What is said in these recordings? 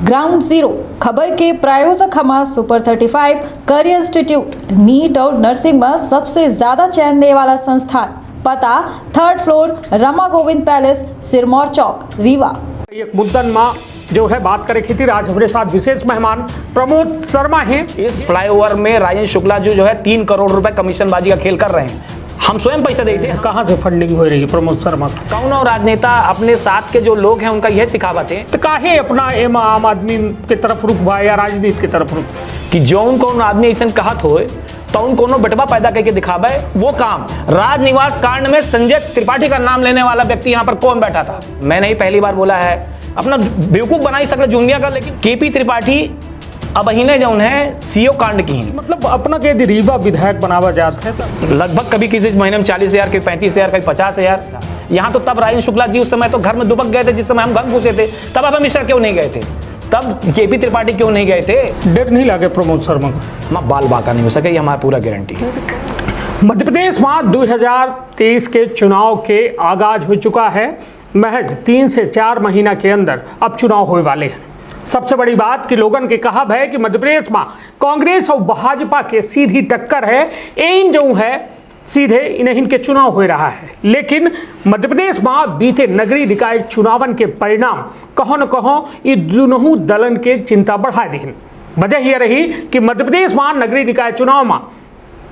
Ground zero खबर के प्रायोजक हमारा सुपर 35 करियर इंस्टीट्यूट नीट और नर्सिंग में सबसे ज्यादा चयन देने वाला संस्थान। पता 3rd floor Rama Govind palace, Sirmour Chowk, Rewa. एक मुद्दन माँ जो है बात करें खितिर आज हमारे साथ विशेष मेहमान प्रमोद शर्मा हैं। इस फ्लाईओवर में राजेंद्र शुक्ला जी जो है 3 करोड़ रुपए कमीशनबाजी का खेल कर रहे हैं। हम स्वयं पैसे देते हैं। कहाँ से फंडिंग हो रही है प्रमोद शर्मा? कौन और राजनेता अपने साथ के जो लोग हैं उनका यह सिखावत है तो काहे अपना आम आदमी की तरफ रुख बा या राजनीति की तरफ रुख कि जो उनको आदमी ऐसा कहत हो तो उनको बेटवा पैदा करके दिखावे वो काम। राजनिवास कांड में संजय त्रिपाठी का नाम लेने वाला व्यक्ति यहाँ पर कौन बैठा था? मैंने ही पहली बार बोला है, अपना बेवकूफ बनाई सकल दुनिया का। लेकिन केपी त्रिपाठी अब अहीने जो है सीओ कांड की ही मतलब अपना के रीवा विधायक बनावा जाता है। लगभग कभी किसी महीने में 40,000, कभी 35,000, कभी 50,000। यहाँ तो तब राजेंद्र शुक्ला जी उस समय तो घर में दुबक गए थे, जिस समय हम घर घुसे थे। तब अब मिश्रा क्यों नहीं गए थे? तब केपी त्रिपाठी क्यों नहीं गए थे? डर नहीं लगे प्रमोद शर्मा का? मैं बाल बाका नहीं हो सके, ये हमारा पूरा गारंटी है। मध्य प्रदेश में 2023 के चुनाव के आगाज हो चुका है। महज 3 से 4 महीना के अंदर अब चुनाव होने वाले हैं। सबसे बड़ी बात कि लोगन के कहा है कि मध्य प्रदेश में कांग्रेस और भाजपा के सीधी टक्कर है। इन जो है सीधे इन्हीं के चुनाव हो रहा है। लेकिन मध्य प्रदेश में बीते नगरीय निकाय चुनावन के परिणाम कहो न कहो ये दोनों दलन के चिंता बढ़ा दी। वजह यह रही कि मध्य प्रदेश में नगरीय निकाय चुनाव में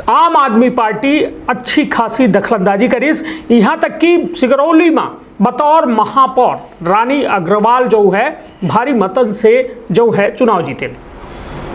आम आदमी पार्टी अच्छी खासी दखलंदाजी करी। यहाँ तक कि सिगरौली में बतौर महापौर रानी अग्रवाल जो है भारी मतन से जो है चुनाव जीते।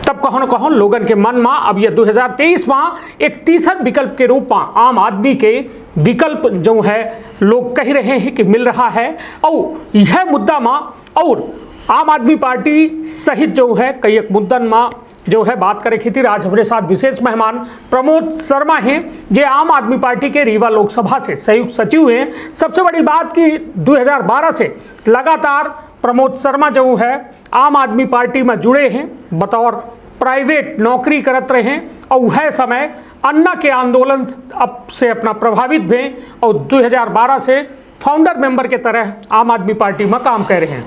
तब कहो न कहो लोगन के मन में अब यह 2023 में एक तीसरा विकल्प के रूप में आम आदमी के विकल्प जो है लोग कह रहे हैं कि मिल रहा है। और यह मुद्दा में और आम आदमी पार्टी सहित जो है कई एक मुद्दन में जो है बात करें खितिर आज हमारे साथ विशेष मेहमान प्रमोद शर्मा हैं, जो आम आदमी पार्टी के रीवा लोकसभा से संयुक्त सचिव हैं। सबसे बड़ी बात कि 2012 से लगातार प्रमोद शर्मा जो है आम आदमी पार्टी में जुड़े हैं, बतौर प्राइवेट नौकरी करते रहे और वह समय अन्ना के आंदोलन अब से अपना प्रभावित हुए और 2012 से फाउंडर मेंबर के तरह आम आदमी पार्टी में काम कर रहे हैं।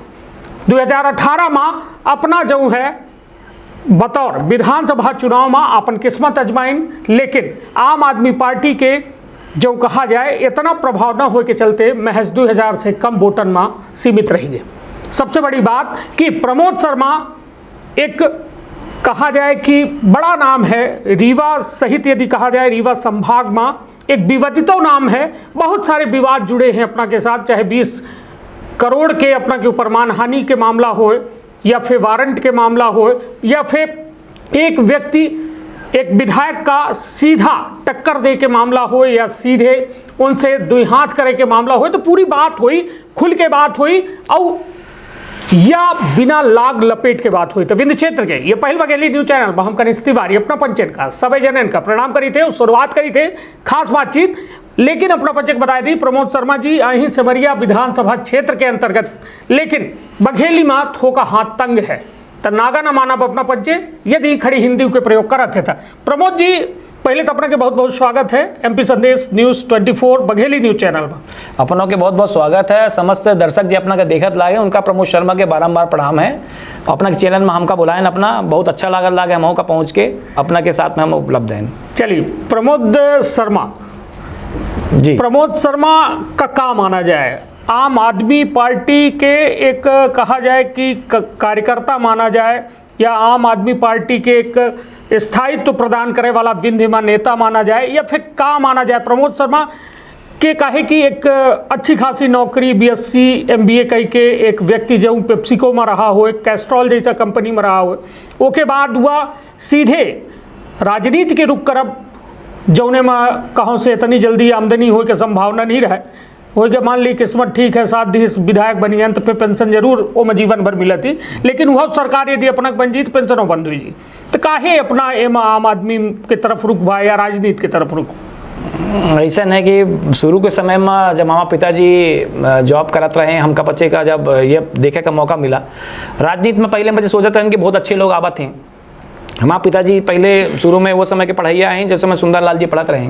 2018 में अपना जो है बतौर विधानसभा चुनाव में अपन किस्मत अजमाइन, लेकिन आम आदमी पार्टी के जो कहा जाए इतना प्रभाव न हो के चलते महज 2000 से कम वोटन में सीमित रही है। सबसे बड़ी बात कि प्रमोद शर्मा एक कहा जाए कि बड़ा नाम है रीवा सहित, यदि कहा जाए रीवा संभाग में एक विवादितो नाम है। बहुत सारे विवाद जुड़े हैं अपना के साथ, चाहे 20 करोड़ के अपना के ऊपर मानहानि के मामला हो या फिर वारंट के मामला हो या फिर एक व्यक्ति एक विधायक का सीधा टक्कर दे के मामला हो या सीधे उनसे दुई हाथ करे के मामला हो। तो पूरी बात हुई, खुल के बात हुई और या बिना लाग लपेट के बात हुई। तो विंध्य क्षेत्र के ये पहल बघेली न्यूज चैनल में हम कनिष्ठ तिवारी अपना पंचन का सभी जनन का प्रणाम करी थे, शुरुआत करी थे खास बातचीत। लेकिन अपना पंचक बता दी प्रमोद शर्मा जी अहीं सिमरिया विधानसभा क्षेत्र के अंतर्गत, लेकिन बघेली में थोका हाथ तंग है तो नागा न माना अपना पंचे यदि खड़ी हिंदी के प्रयोग करते था। प्रमोद जी पहले तो अपना के बहुत बहुत स्वागत है एमपी संदेश न्यूज 24 बघेली न्यूज चैनल में। अपनों के बहुत बहुत स्वागत है। समस्त दर्शक जी अपना के देखत लागे उनका प्रमोद शर्मा के बारंबार प्रणाम है। अपना के चैनल में हमका बुलाएं, अपना बहुत अच्छा लागत लागे हम का पहुँच के अपना के साथ में हम उपलब्ध हैं। चलिए प्रमोद शर्मा जी, प्रमोद शर्मा का काम माना जाए आम आदमी पार्टी के एक कहा जाए कि कार्यकर्ता माना जाए या आम आदमी पार्टी के एक स्थायित्व प्रदान करे वाला विंध्यमान नेता माना जाए या फिर का माना जाए प्रमोद शर्मा के काहे कि एक अच्छी खासी नौकरी बीएससी एमबीए कई के एक व्यक्ति जो पेप्सिको में रहा हो, एक कैस्ट्रॉल जैसा कंपनी में रहा हो, ओके बाद हुआ सीधे राजनीति के रुख करब जौने में कहों से इतनी जल्दी आमदनी हो के संभावना नहीं रहे हो के मान ली किस्मत ठीक है 7 दिन विधायक बनी अंत पे पेंशन जरूर वो में जीवन भर मिला थी, लेकिन वह सरकार यदि अपना बन जी तो पेंशनों बंद हुई जी। तो काहे अपना एम आम आदमी की तरफ रुख बा या राजनीति की तरफ रुख? ऐसा है कि शुरू के समय में जब हमारा पिताजी जॉब करते रहे हमका बच्चे का जब ये देखे का मौका मिला राजनीति में, पहले मुझे सोचा था कि बहुत अच्छे लोग आवत हैं हमारे पिताजी पहले शुरू में वो समय के पढ़ाइया हैं जैसे मैं सुंदरलाल जी पढ़त रहे।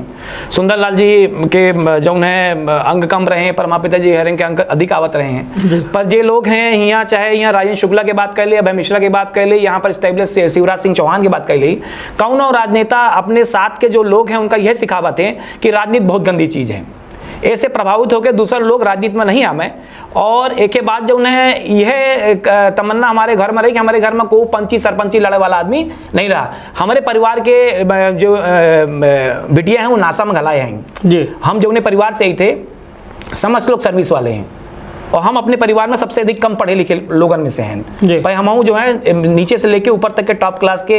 सुंदरलाल जी के जो है अंक कम रहे हैं पर हमारे पिताजी हर के अंक अधिक आवत रहे हैं। पर जे लोग हैं यहाँ, चाहे यहाँ राजेंद्र शुक्ला की बात कर ले, अभय मिश्रा की बात कर ले, यहाँ पर स्टेब्लिश शिवराज सिंह चौहान की बात कर ली, कौन राजनेता अपने साथ के जो लोग हैं उनका यह सिखावत है कि राजनीति बहुत गंदी चीज़ है। ऐसे प्रभावित होकर दूसरे लोग राजनीति में नहीं आवे। और एक के बाद जो है यह तमन्ना हमारे घर में रही कि हमारे घर में कोई पंची सरपंची लड़े वाला आदमी नहीं रहा। हमारे परिवार के जो बिटिया हैं वो नासा में घलाए हैं जी। हम जो उन्हें परिवार से ही थे, समस्त लोग सर्विस वाले हैं और हम अपने परिवार में सबसे अधिक कम पढ़े लिखे लोगों में से हैं। भाई हम जो है नीचे से लेके ऊपर तक के टॉप क्लास के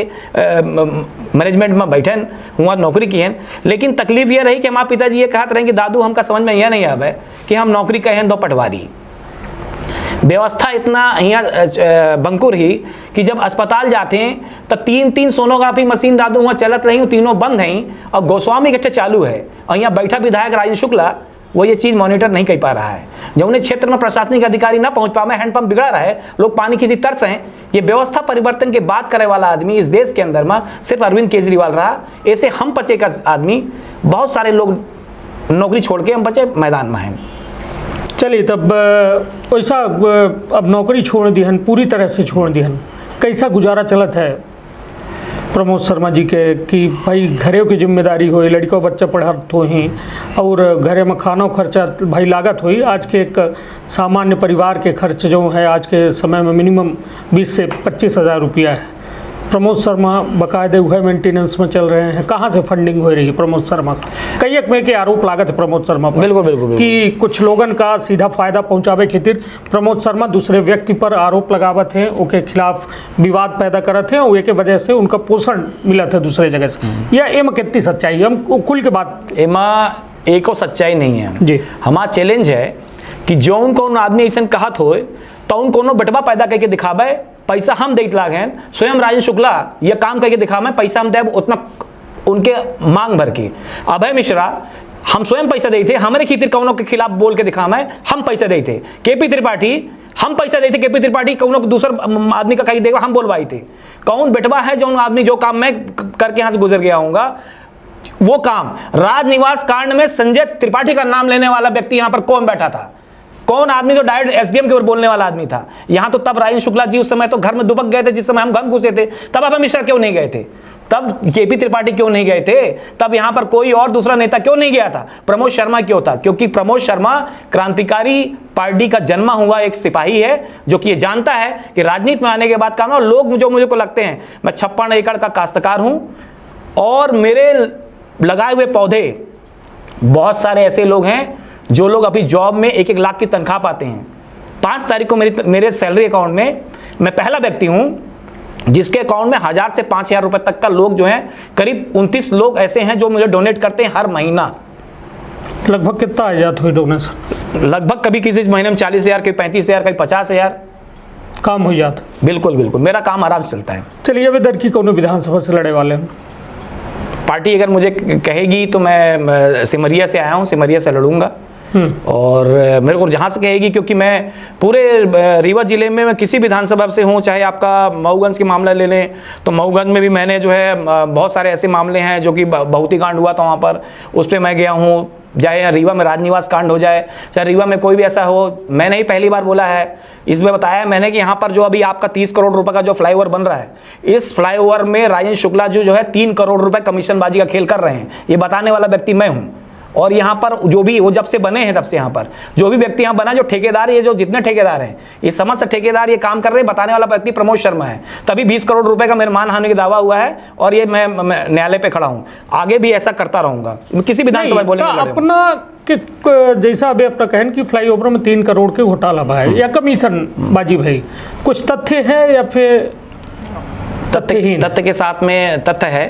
मैनेजमेंट में बैठे हुआ नौकरी की हैं। लेकिन तकलीफ ये रही कि हमारे पिताजी ये कहते रहे कि दादू हमका समझ में यह नहीं आवे कि हम नौकरी कहें दो पटवारी। व्यवस्था इतना यहाँ बंकुर ही कि जब अस्पताल जाते हैं तो 3-3 सोनोग्राफी मशीन दादू वहाँ चलत रही, तीनों बंद हैं और गोस्वामी इकट्ठे चालू है। और यहाँ बैठा विधायक राजेंद्र शुक्ला वो ये चीज़ मॉनिटर नहीं कर पा रहा है। जब उन्हें क्षेत्र में प्रशासनिक अधिकारी ना पहुंच पावे, हैंडपंप बिगड़ा रहा है, लोग पानी की तरस हैं। ये व्यवस्था परिवर्तन की बात करे वाला आदमी इस देश के अंदर में सिर्फ अरविंद केजरीवाल रहा। ऐसे हम बचे का आदमी बहुत सारे लोग नौकरी छोड़ के हम बचे मैदान में हैं। चलिए तब वैसा अब नौकरी छोड़ दी हन, पूरी तरह से छोड़ दी हन, कैसा गुजारा चलत है प्रमोद शर्मा जी के कि भाई घरों की जिम्मेदारी होई, लड़कों बच्चा पढ़त हो ही और घरे में खाना खर्चा भाई लागत हुई। आज के एक सामान्य परिवार के खर्च जो है आज के समय में मिनिमम 20 से 25 हज़ार रुपया है। प्रमोद शर्मा बाकायदे वह मेंटेनेंस में चल रहे हैं। कहाँ से फंडिंग हो रही है प्रमोद शर्मा का? कई एक में के आरोप लागत है प्रमोद शर्मा पर, बिल्कुल बिल्कुल कि कुछ लोगन का सीधा फायदा पहुंचावे खातिर प्रमोद शर्मा दूसरे व्यक्ति पर आरोप लगावत हैं, उनके खिलाफ विवाद पैदा करत हैं और एक वजह से उनका पोषण मिला था दूसरे जगह से। यह एम कितनी सच्चाई? हम खुल के बात एमा एको सच्चाई नहीं है जी। हमारा चैलेंज है कि जो उनको आदमी ऐसा कहत हो तो उन कोनो बटवा पैदा करके दिखावे, पैसा हम देत लाग हैं। स्वयं राजेंद्र शुक्ला ये काम करके दिखावे, पैसा हम देव उतना उनके मांग भर के। अभय मिश्रा हम स्वयं पैसा देते, हमारे खीतिर कौनों के खिलाफ बोल के दिखावे, हम पैसा देते। केपी त्रिपाठी हम पैसा देते, केपी त्रिपाठी कौनों दूसर आदमी का कहीं देगा हम बोलवाई थे। कौन बेटवा है जो आदमी जो काम मैं करके यहाँ से गुजर गया हूँगा वो काम। राजनिवास कांड में संजय त्रिपाठी का नाम लेने वाला व्यक्ति यहाँ पर कौन बैठा था? कौन आदमी जो डायरेक्ट एसडीएम के ऊपर बोलने वाला आदमी था? यहाँ तो तब राजेंद्र शुक्ला जी उस समय तो घर में दुबक गए थे, जिस समय हम घर घुसे थे। तब अभय मिश्रा क्यों नहीं गए थे? तब केपी त्रिपाठी क्यों नहीं गए थे? तब यहाँ पर कोई और दूसरा नेता क्यों नहीं गया था? प्रमोद शर्मा क्यों था? क्योंकि प्रमोद शर्मा क्रांतिकारी पार्टी का जन्मा हुआ एक सिपाही है जो कि ये जानता है कि राजनीति में आने के बाद काम। और लोग जो मुझे को लगते हैं, मैं 56 एकड़ का काश्तकार हूँ और मेरे लगाए हुए पौधे बहुत सारे ऐसे लोग हैं जो लोग अभी जॉब में 1-1 लाख की तनख्वाह पाते हैं। 5 तारीख को मेरे सैलरी अकाउंट में मैं पहला व्यक्ति हूं जिसके अकाउंट में 1000 से 5000 रुपए तक का लोग जो हैं, करीब 29 लोग ऐसे हैं जो मुझे डोनेट करते हैं हर महीना। लगभग कितना आ जाता है डोनेशन? लगभग कभी किसी महीने में 40,000, कभी 35,000, कभी 50,000 काम हो जाता। बिल्कुल बिल्कुल मेरा काम आराम से चलता है। चलिए अभी दर की कौन विधानसभा से लड़े वाले हैं? पार्टी अगर मुझे कहेगी तो मैं सिमरिया से आया हूँ, सिमरिया से लड़ूंगा। और मेरे को जहाँ से कहेगी, क्योंकि मैं पूरे रीवा जिले में मैं किसी विधानसभा से हूँ, चाहे आपका मऊगंज के मामला ले लें तो मऊगंज में भी मैंने जो है बहुत सारे ऐसे मामले हैं जो कि बहुत ही कांड हुआ था वहाँ पर, उस पर मैं गया हूँ। चाहे रीवा में राजनिवास कांड हो जाए, चाहे रीवा में कोई भी ऐसा हो, मैंने ही पहली बार बोला है, इसमें बताया मैंने कि यहाँ पर जो अभी आपका 30 करोड़ रुपए का जो फ्लाईओवर बन रहा है, इस फ्लाईओवर में राजेंद्र शुक्ला जो है 3 करोड़ रुपए कमीशनबाजी का खेल कर रहे हैं। ये बताने वाला व्यक्ति मैं हूँ। और यहाँ पर जो भी वो जब से बने हैं तब से यहाँ पर जो भी व्यक्ति यहाँ बना, जो ठेकेदार, ये जो जितने ठेकेदार हैं, ये समस्त ठेकेदार ये काम कर रहे हैं, बताने वाला व्यक्ति प्रमोद शर्मा है। तभी 20 करोड़ रुपए का मेरे मानहानि का दावा हुआ है और ये मैं न्यायालय पे खड़ा हूँ। आगे भी ऐसा करता रहूंगा, किसी विधानसभा बोले अपना कि जैसा अभी अपना कहन कि फ्लाईओवर में 3 करोड़ के घोटाला भाई या कमीशन बाजी भाई, कुछ तथ्य है या फिर तथ्य के साथ में तथ्य है?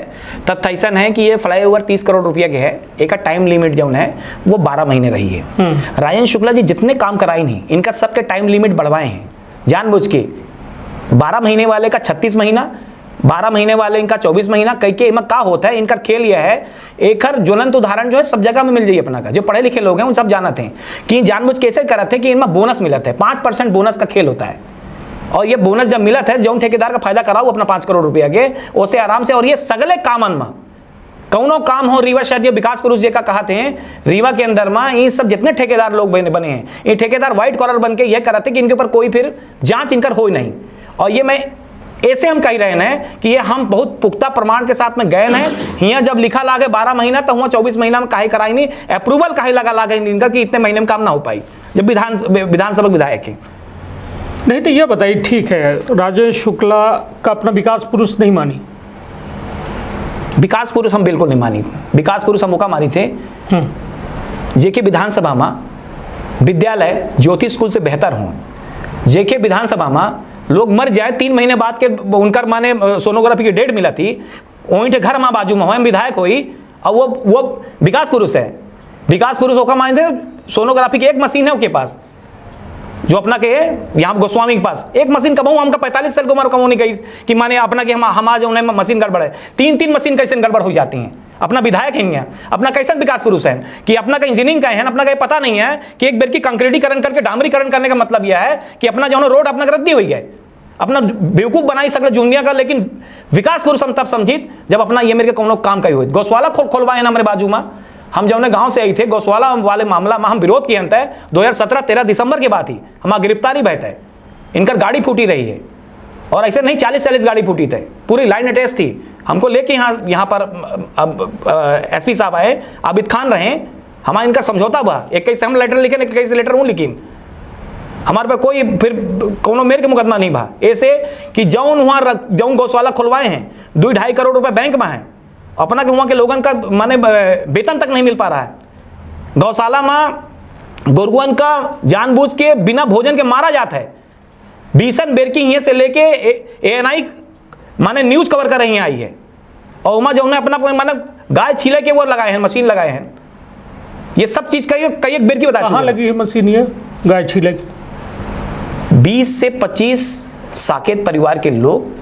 तथ्य ऐसा है कि ये फ्लाईओवर 30 करोड़ रुपया के है। एक टाइम लिमिट जो है वो 12 महीने रही है। राजेंद्र शुक्ला जी जितने काम कराए नहीं, इनका सबके टाइम लिमिट बढ़वाए हैं जानबूझ के। 12 महीने वाले का 36 महीना, 12 महीने वाले इनका 24 महीना। कई के इनका का होता है, इनका खेल यह है, एक हर ज्वलंत उदाहरण जो है सब जगह में मिल जाइए अपना का। जो पढ़े लिखे लोग हैं उन सब जानते हैं कि जानबूझ कैसे करते हैं कि इनमें बोनस मिलता है, 5% बोनस का खेल होता है। और ये बोनस जब मिलत है जौन ठेकेदार का फायदा कराऊ अपना 5 करोड़ रुपया के उसे आराम से। और ये सगले कामन में कौनो काम हो रीवा शायद ये विकास पुरुष जी का कहते हैं रीवा के अंदर में ये सब जितने ठेकेदार लोग बने हैं ये ठेकेदार व्हाइट कॉलर बन के ये करते कि इनके ऊपर कोई फिर जांच इनकर हो ही नहीं। और ये मैं ऐसे हम कह रहे हैं कि ये हम बहुत पुख्ता प्रमाण के साथ में गए हैं। यहाँ जब लिखा लागे 12 महीना तो हुआ 24 महीना में काहे कराई नहीं, अप्रूवल काहे लगा लागे इनका कि इतने महीने में काम ना हो पाई जब विधानसभा विधायक है। नहीं तो ये बताइए, ठीक है राजेश शुक्ला का अपना विकास पुरुष नहीं मानी? विकास पुरुष हम बिल्कुल नहीं मानी। विकास पुरुष हम मौका मानी थे जेके विधानसभा में विद्यालय ज्योति स्कूल से बेहतर हों, जेके विधानसभा में लोग मर जाए 3 महीने बाद के उनकर माने सोनोग्राफी की डेट मिला थी वहीं घर में बाजू में हो विधायक हुई और वो विकास पुरुष है। विकास पुरुष होकर माने थे सोनोग्राफी की एक मशीन है उसके पास जो अपना के यहाँ गोस्वामी के पास एक मशीन कमाऊँ हमका 45 साल की उम्र कमाऊँ नहीं कही कि माने अपना कि हम आज उन्हें मशीन गड़बड़ है 3 मशीन कैसे गड़बड़ हो जाती हैं। अपना विधायक हैं अपना कैसा विकास पुरुष है कि अपना का इंजीनियरिंग का है अपना का पता नहीं है कि एक बेर की कंक्रीटीकरण करके डामरीकरण करने का मतलब यह है कि अपना जो रोड अपना रद्दी हो गए अपना बेवकूफ बनाई सकल दुनिया का। लेकिन विकास पुरुष हम तब समझित जब अपना ये मेरे कोनो काम का ही हुई। गौशाला खोलवाए ना हमारे बाजू में हम जब गांव से आई थे गौशाला वाले मामला में हम विरोध किए अंत 2017-13 दिसंबर के बाद ही हमारी गिरफ्तारी बैठे इनकर गाड़ी फूटी रही है और ऐसे नहीं 40 गाड़ी फूटी थे पूरी लाइन अटैच थी। हमको लेके यहाँ पर एसपी साहब आए आबिद खान रहे हमारा इनका समझौता हुआ 21 हम लेटर लिखे 21 लेटर हूँ लेकिन हमारे पर कोई फिर कोनो मेर के मुकदमा नहीं भा ऐसे कि जौन वहाँ जौन गौशाला खुलवाए हैं 2-2.5 करोड़ रुपए बैंक में है अपना के वहाँ के लोगन का माने वेतन तक नहीं मिल पा रहा है। गौशाला में गोरुअन का जानबूझ के बिना भोजन के मारा जाता है। 20 बेरकी यहाँ से लेके ANI माने न्यूज़ कवर कर रही आई है और वहाँ जो उन्हें अपना माने गाय छीले के वो लगाए हैं मशीन लगाए हैं। ये सब चीज़ कई एक बेरकी बता कहाँ लगी है मशीन ये गाय छीले की? 20 से 25 साकेत परिवार के लोग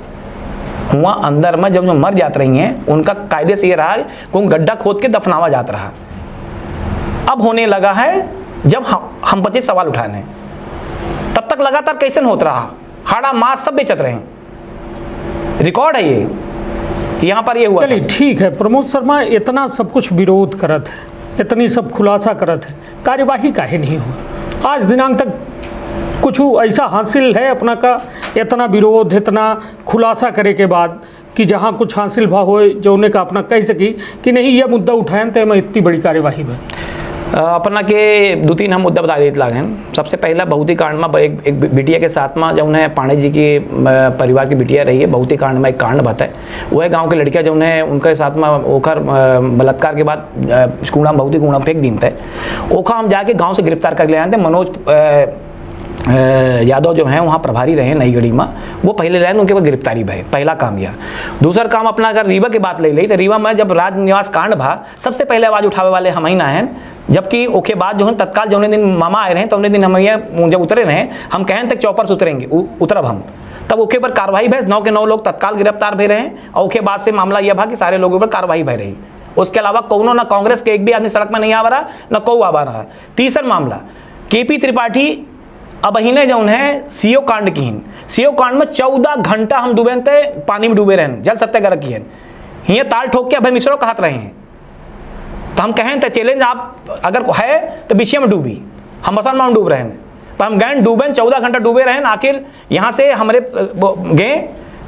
हुआ अंदर में जब जो मर जात रही हैं उनका कायदे से ये रहा कि गड्ढा खोद के दफनावा जाता रहा। अब होने लगा है जब हम 25 सवाल उठाने तब तक लगातार कैसे होता रहा हाड़ा मांस सब बेचत रहे हैं। रिकॉर्ड है ये कि यहाँ पर ये हुआ। चलिए ठीक है प्रमोद शर्मा इतना सब कुछ विरोध करत है इतनी सब खुलासा करत है कार्यवाही काहे नहीं हुआ आज दिनांक तक? कुछ ऐसा हासिल है अपना का इतना विरोध इतना खुलासा करे के बाद कि जहाँ कुछ हासिल भा हो जो उन्हें का अपना कह सकी कि नहीं यह मुद्दा उठाएं तो मैं इतनी बड़ी कार्यवाही में अपना के 2-3 हम मुद्दा बता देते लागे हैं। सबसे पहला बहुती कांड में एक बिटिया के साथ में जो उन्हें पांडे जी की परिवार की बिटिया रही है बहुती कांड में एक कांड बताए वो है गाँव के लड़कियाँ जो उन्हें उनके साथ में ओखर बलात्कार के बाद कूड़ा बहुती कूड़ा फेंक दिन थे ओखा हम जाके गाँव से गिरफ्तार कर ले आए थे। मनोज यादव जो हैं वहाँ प्रभारी रहे नई गढ़ी में वो पहले रहे उनके बाद गिरफ्तारी भय पहला काम यह। दूसरा काम अपना अगर रीवा की बात ले ली तो रीवा में जब राज निवास कांड भा सबसे पहले आवाज़ उठावे वाले हम ही ना हैं जबकि ओके बाद जो है तत्काल जो दिन मामा आए रहे तो उन्हें दिन हम जब उतरे रहे हम कहें तक चौपर से उतरेंगे उतरब हम तब ओके पर कार्रवाई भय 9 के 9 लोग तत्काल गिरफ्तार भय रहे और ओके बाद से मामला यह भा कि सारे लोगों पर कार्रवाई भय रही। उसके अलावा कौनो ना कांग्रेस के एक भी आदमी सड़क में नहीं आ रहा न कौ आ रहा। तीसरा मामला KP त्रिपाठी अब अहिने जो है सीओ कांड की सीओ कांड में 14 घंटा हम डूबे थे पानी में डूबे रहे जल सत्याग्रह की ये ताल ठोक के अभय मिश्रो कहत रहे हैं तो हम कहें तो चैलेंज आप अगर है तो विषय में डूबी हम बसन में डूब रहे हैं पर हम गए डूबे 14 घंटा डूबे रहे आखिर यहाँ से हमारे गए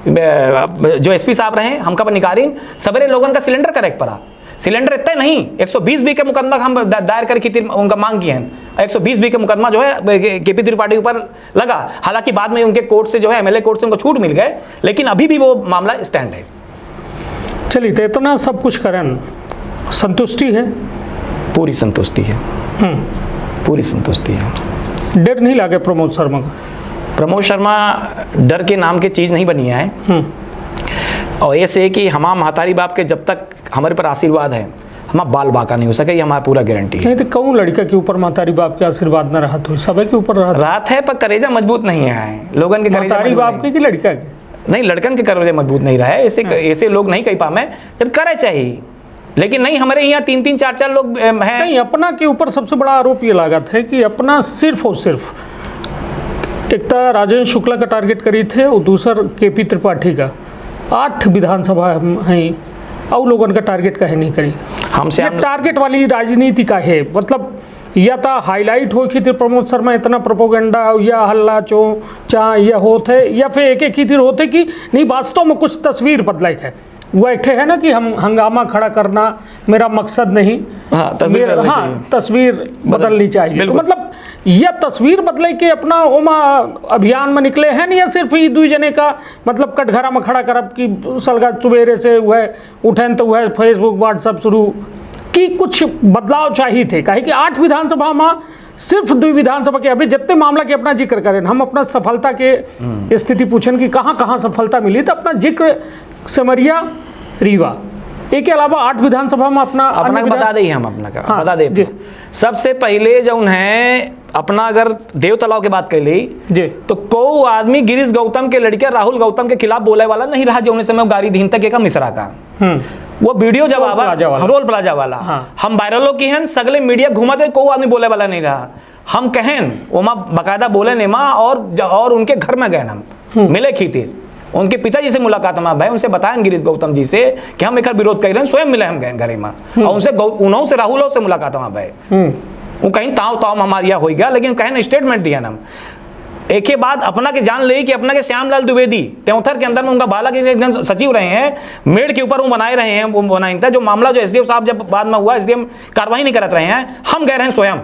जो SP साहब रहे हमका पर निकारीन सवेरे लोगों का सिलेंडर करेक्ट पड़ा सिलेंडर इतना नहीं 120 बी के मुकदमा हम दायर करके उनका मांग किए हैं 120 बी के मुकदमा जो है KP त्रिपाठी के ऊपर लगा। हालांकि बाद में उनके कोर्ट से जो है MLA कोर्ट से उनको छूट मिल गए लेकिन अभी भी वो मामला स्टैंड है। चलिए तो इतना सब कुछ करन संतुष्टि है? पूरी संतुष्टि है पूरी संतुष्टि है। डर नहीं लगे प्रमोद शर्मा का? प्रमोद शर्मा डर के नाम की चीज़ नहीं बनी है और ऐसे कि हमारा महतारी बाप के जब तक हमारे पर आशीर्वाद है हमारा बाल बाका नहीं हो सके ये हमारा पूरा गारंटी है। नहीं तो कौन लड़का के ऊपर महतारी बाप के आशीर्वाद न रहा तो सब के ऊपर रात है पर करेजा मजबूत नहीं है लोगन के महतारी बाप के कि लड़का के नहीं लड़कन के करेजा मजबूत नहीं रहा है ऐसे लोग नहीं कह पाए जब करे चाहिए लेकिन नहीं हमारे यहाँ 3-3 4-4 लोग हैं। नहीं अपना के ऊपर सबसे बड़ा आरोप ये लागत है कि अपना सिर्फ और सिर्फ एक तो राजेंद्र शुक्ला का टारगेट करी थे और दूसर केपी त्रिपाठी का। 8 विधानसभा हैं और लोगों का टारगेट काहे नहीं करी। हमसे हम टारगेट वाली राजनीति का है, मतलब या तो हाईलाइट हो कि प्रमोद शर्मा इतना प्रोपोगंडा या हल्ला चो चा या होते या फिर एक ही तीर होते कि नहीं वास्तव में कुछ तस्वीर बदलाई है। वो एक है ना कि हम हंगामा खड़ा करना मेरा मकसद नहीं, हाँ, तस्वीर बदलनी चाहिए। तस्वीर बदलनी चाहिए। तो मतलब यह तस्वीर बदले के अपना ओमा अभियान में निकले हैं या सिर्फ ये 2 जने का मतलब कटघरा में खड़ा करब कि सलगा सुबेरे से वह उठें तो वह फेसबुक व्हाट्सअप शुरू कि कुछ बदलाव चाहिए थे। कहे कि 8 विधानसभा में सिर्फ 2 विधानसभा के अभी जितने मामला के अपना जिक्र करें, हम अपना सफलता के स्थिति पूछें कि कहाँ कहाँ सफलता मिली तो अपना जिक्र सिमरिया रीवा, एक के अलावा 8 विधानसभा में अपना बता दें। हम अपना का हाँ, बता दें। सबसे पहले जो है अपना अगर देव तालाब की बात कर ली जी तो को आदमी गिरीश गौतम के लड़के राहुल गौतम के खिलाफ बोले वाला नहीं रहा जो समय गाड़ी धीन तक का मिश्रा का वो वीडियो जवाब रोल प्लाजा वाला हम वायरलों की हैं सगले मीडिया घूमते को आदमी बोले वाला नहीं रहा। हम कहें ओमा बकायदा बोले नेमा और उनके घर में गए हम मिले खीतिर उनके पिताजी से मुलाकात हमारा भाई उनसे बताएं गिरीश गौतम जी से कि हम एक विरोध कर रहे हैं, स्वयं मिले हम गए घरे में और उनसे उन्हों से राहुल से मुलाकात हमारा भाई वो कहीं ताव हमारे यहाँ हो गया लेकिन कहीं स्टेटमेंट दिया ना एक के बाद अपना के जान ले कि अपना के श्यामलाल द्विवेदी त्योथर के अंदर में उनका बालक एकदम सचिव रहे हैं, मेड के ऊपर वो बनाए रहे हैं, वो बनाई था जो मामला जो एसडीएम साहब जब बाद में हुआ एसडीएम कार्रवाई नहीं करते रहे हैं, हम गए रहे हैं स्वयं।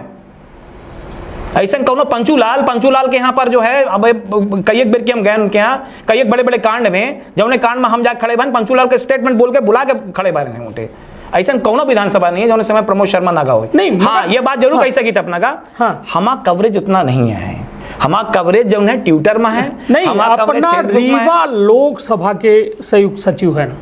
ऐसा कहो पंचूलाल के यहाँ पर जो है अब कई एक बेर के हम गए उनके यहाँ कई एक बड़े बड़े कांड में जब उन्हें कांड में हम जाके खड़े बन पंचूलाल के स्टेटमेंट बोल के बुला के खड़े बारे नहीं उठे। ऐसा कौनो विधानसभा नहीं है जो समय प्रमोद शर्मा नागा हो नहीं। हाँ ये बात जरूर कही सकी थी अपना का हमारा कवरेज उतना नहीं है, हमारा कवरेज जो है ट्विटर में है नहीं, अपना रीवा लोकसभा के संयुक्त सचिव है ना,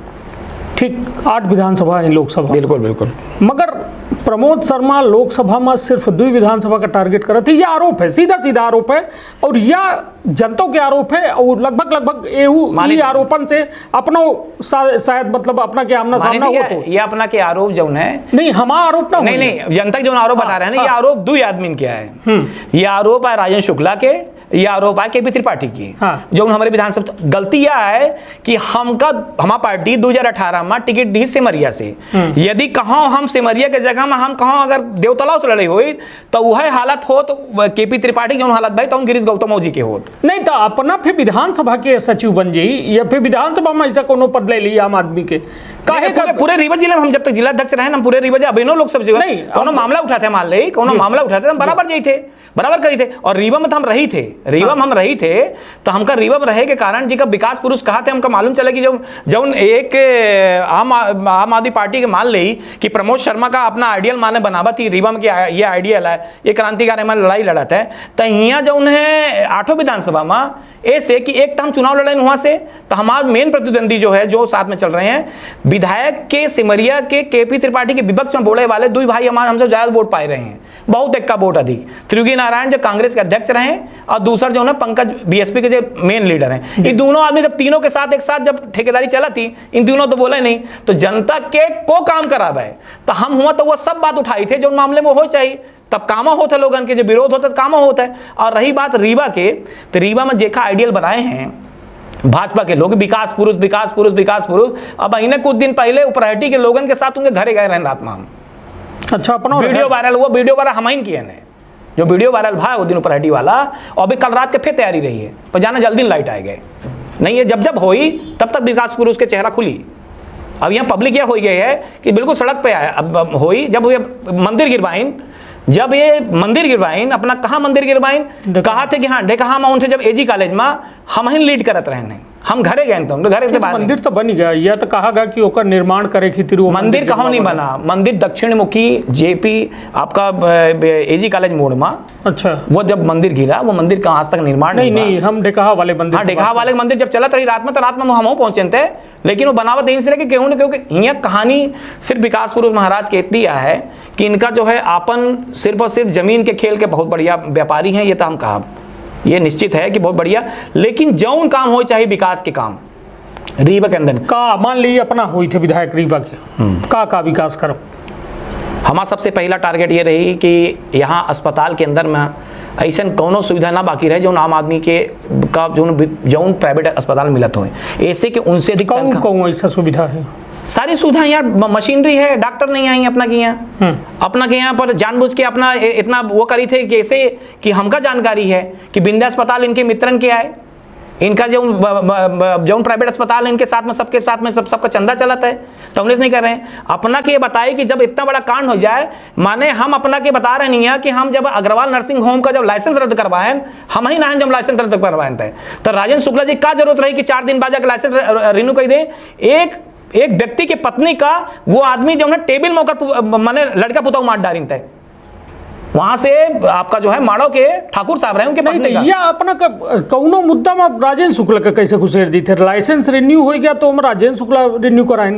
ठीक 8 विधानसभा है लोकसभा, बिल्कुल बिल्कुल, मगर प्रमोद शर्मा लोकसभा में सिर्फ 2 विधानसभा का टारगेट कर रहे थे। यह आरोप है, सीधा आरोप है और यह जनता के आरोप है और लगभग ये आरोपन से अपना शायद मतलब अपना के आमना सामना हो तो ये अपना के आरोप जो है नहीं हमारा आरोप ना नहीं जनता जो आरोप बता रहे हैं ना ये आरोप 2 आदमी क्या है। ये आरोप है राजेंद्र शुक्ला के, ये आरोप है केपी त्रिपाठी की जो हमारे विधानसभा गलती यह है कि हमारा पार्टी 2018 में टिकट दी सिमरिया से, यदि कहाँ हम सिमरिया के जगह में हम कहाँ अगर देवतलाव से लड़ाई हुई तो वह हालत हो तो केपी त्रिपाठी जो हालत भाई तो गिरीश गौतम जी के होत नहीं तो अपना फिर विधानसभा के सचिव बन जाई या फिर विधानसभा में ऐसा कोनो पद ले ली आम आदमी के पूरे रीवा जिले में हम जब तक जिला अध्यक्ष रहे हम पूरे रीवा जिले अभिनव लोग सब नहीं कोनो मामला उठाते मान ले कोनो मामला उठाते हम बराबर जाई थे बराबर करी थे और रीवा में तो हम रही थे रीवा में हम रही थे तो हमका रीवा में रहे के कारण जी का विकास पुरुष कहा थे हमका मालूम चला कि जब एक आम आदमी पार्टी के मान ली कि प्रमोद शर्मा का अपना आइडियल माने बनावा थी रीवा में ये आइडियल है ये क्रांतिकारी हमारे लड़ाई लड़ाता है तो यहाँ जो उन्हें 8 विधानसभा में ऐसे कि एक तो हम चुनाव लड़े वहां से तो हमारा मेन प्रतिद्वंदी जो है जो साथ में चल रहे हैं विधायक के सिमरिया के केपी त्रिपाठी के विपक्ष में बोले वाले 2 भाई हमारे हमसे ज्यादा वोट पाए रहे हैं, बहुत एक का वोट अधिक। त्रियोगी नारायण जो कांग्रेस के अध्यक्ष रहे और दूसरा जो है पंकज बीएसपी के जो मेन लीडर हैं। ये दोनों आदमी जब तीनों के साथ एक साथ जब ठेकेदारी चला थी इन दोनों तो बोले नहीं तो जनता के को काम कराबा है तो हम हुआ तो वह सब बात उठाई थे जो मामले में हो चाहिए तब कामा होता लोगन के जो विरोध होता है कामा होता है। और रही बात रीवा के तो रीवा में जेखा आइडियल बनाए हैं भाजपा के लोग विकास पुरुष अब इन्हें कुछ दिन पहले उपराहटी के लोगन के साथ उनके घरे गए रहे रात में हम। अच्छा अपना वीडियो वायरल हुआ, वीडियो वायरल हम ही किए ने जो वीडियो वायरल भाई वो दिन उपराहटी वाला और अभी कल रात के फिर तैयारी रही है पर जाना जल्दी लाइट आए गए नहीं है जब हुई तब तक विकास पुरुष के चेहरा खुली। अब यहाँ पब्लिक यह हो गई है कि बिल्कुल सड़क पे आया अब हुई जब ये मंदिर गिरवाइन अपना कहाँ मंदिर गिरवाइन कहा थे कि हाँ ढेकहा माउंट है जब एजी कॉलेज में हम ही लीड करत रहे हम घरे गए तो घरे से बाहर मंदिर तो बन गया या तो कहा गया कि ओकर निर्माण करे खातिर मंदिर कहाँ नहीं बना, मंदिर दक्षिण मुखी जेपी आपका एजी कॉलेज मोड़ में। अच्छा वो जब मंदिर गिरा वो मंदिर का आज तक निर्माण नहीं हम डेकहा वाले मंदिर हाँ डेकहा वाले मंदिर जब चलत रही रात में तो रात में हम पहुंचे थे लेकिन वो बनावट यहीं से लेके क्यों ना क्योंकि यहाँ कहानी सिर्फ विकास पुरुष महाराज के इतनी है कि इनका जो है आपन सिर्फ और सिर्फ जमीन के खेल के बहुत बढ़िया व्यापारी हैं ये तो हम कहा ये निश्चित है कि बहुत बढ़िया लेकिन जौन काम हो चाहे विकास के काम रीवा के अंदर का मान ली अपना हुई थे विधायक रीवा के का विकास करो। हमारा सबसे पहला टारगेट ये रही कि यहाँ अस्पताल के अंदर में ऐसा कोनो सुविधा ना बाकी रहे जो आम आदमी के का जो प्राइवेट अस्पताल मिलत हो, ऐसे कि उनसे अधिक कौन ऐसा सुविधा है? सारी सुविधा यहाँ मशीनरी है, डॉक्टर नहीं आई अपना के यहाँ। अपना के यहाँ पर जानबूझ के अपना इतना वो करी थे कि ऐसे कि हमका जानकारी है कि बिंदा अस्पताल इनके मित्रन के आए, इनका जो प्राइवेट अस्पताल है इनके साथ में सबके साथ में सबका चंदा चलता है, तो हम नहीं कर रहे हैं। अपना के बताए कि जब इतना बड़ा कांड हो जाए, माने हम अपना के बता रहे नहीं है कि हम जब अग्रवाल नर्सिंग होम का जब लाइसेंस रद्द करवाएं, हम ही ना जब लाइसेंस रद्द करवाएं तो राजेंद्र शुक्ला जी का जरूरत रही कि 4 दिन बाद जाकर लाइसेंस रिन्यू कर दें। एक व्यक्ति की पत्नी का वो आदमी जो है टेबल में होकर माने लड़का पुता मार डाली तय, वहां से आपका जो है माड़ो के ठाकुर साहब रहे उनके पत्नी का या अपना कौनो मुद्दा में राजेंद्र शुक्ला का कैसे घुसेड़ दी थे? लाइसेंस रिन्यू हो गया तो हम राजेंद्र शुक्ला रिन्यू कराएं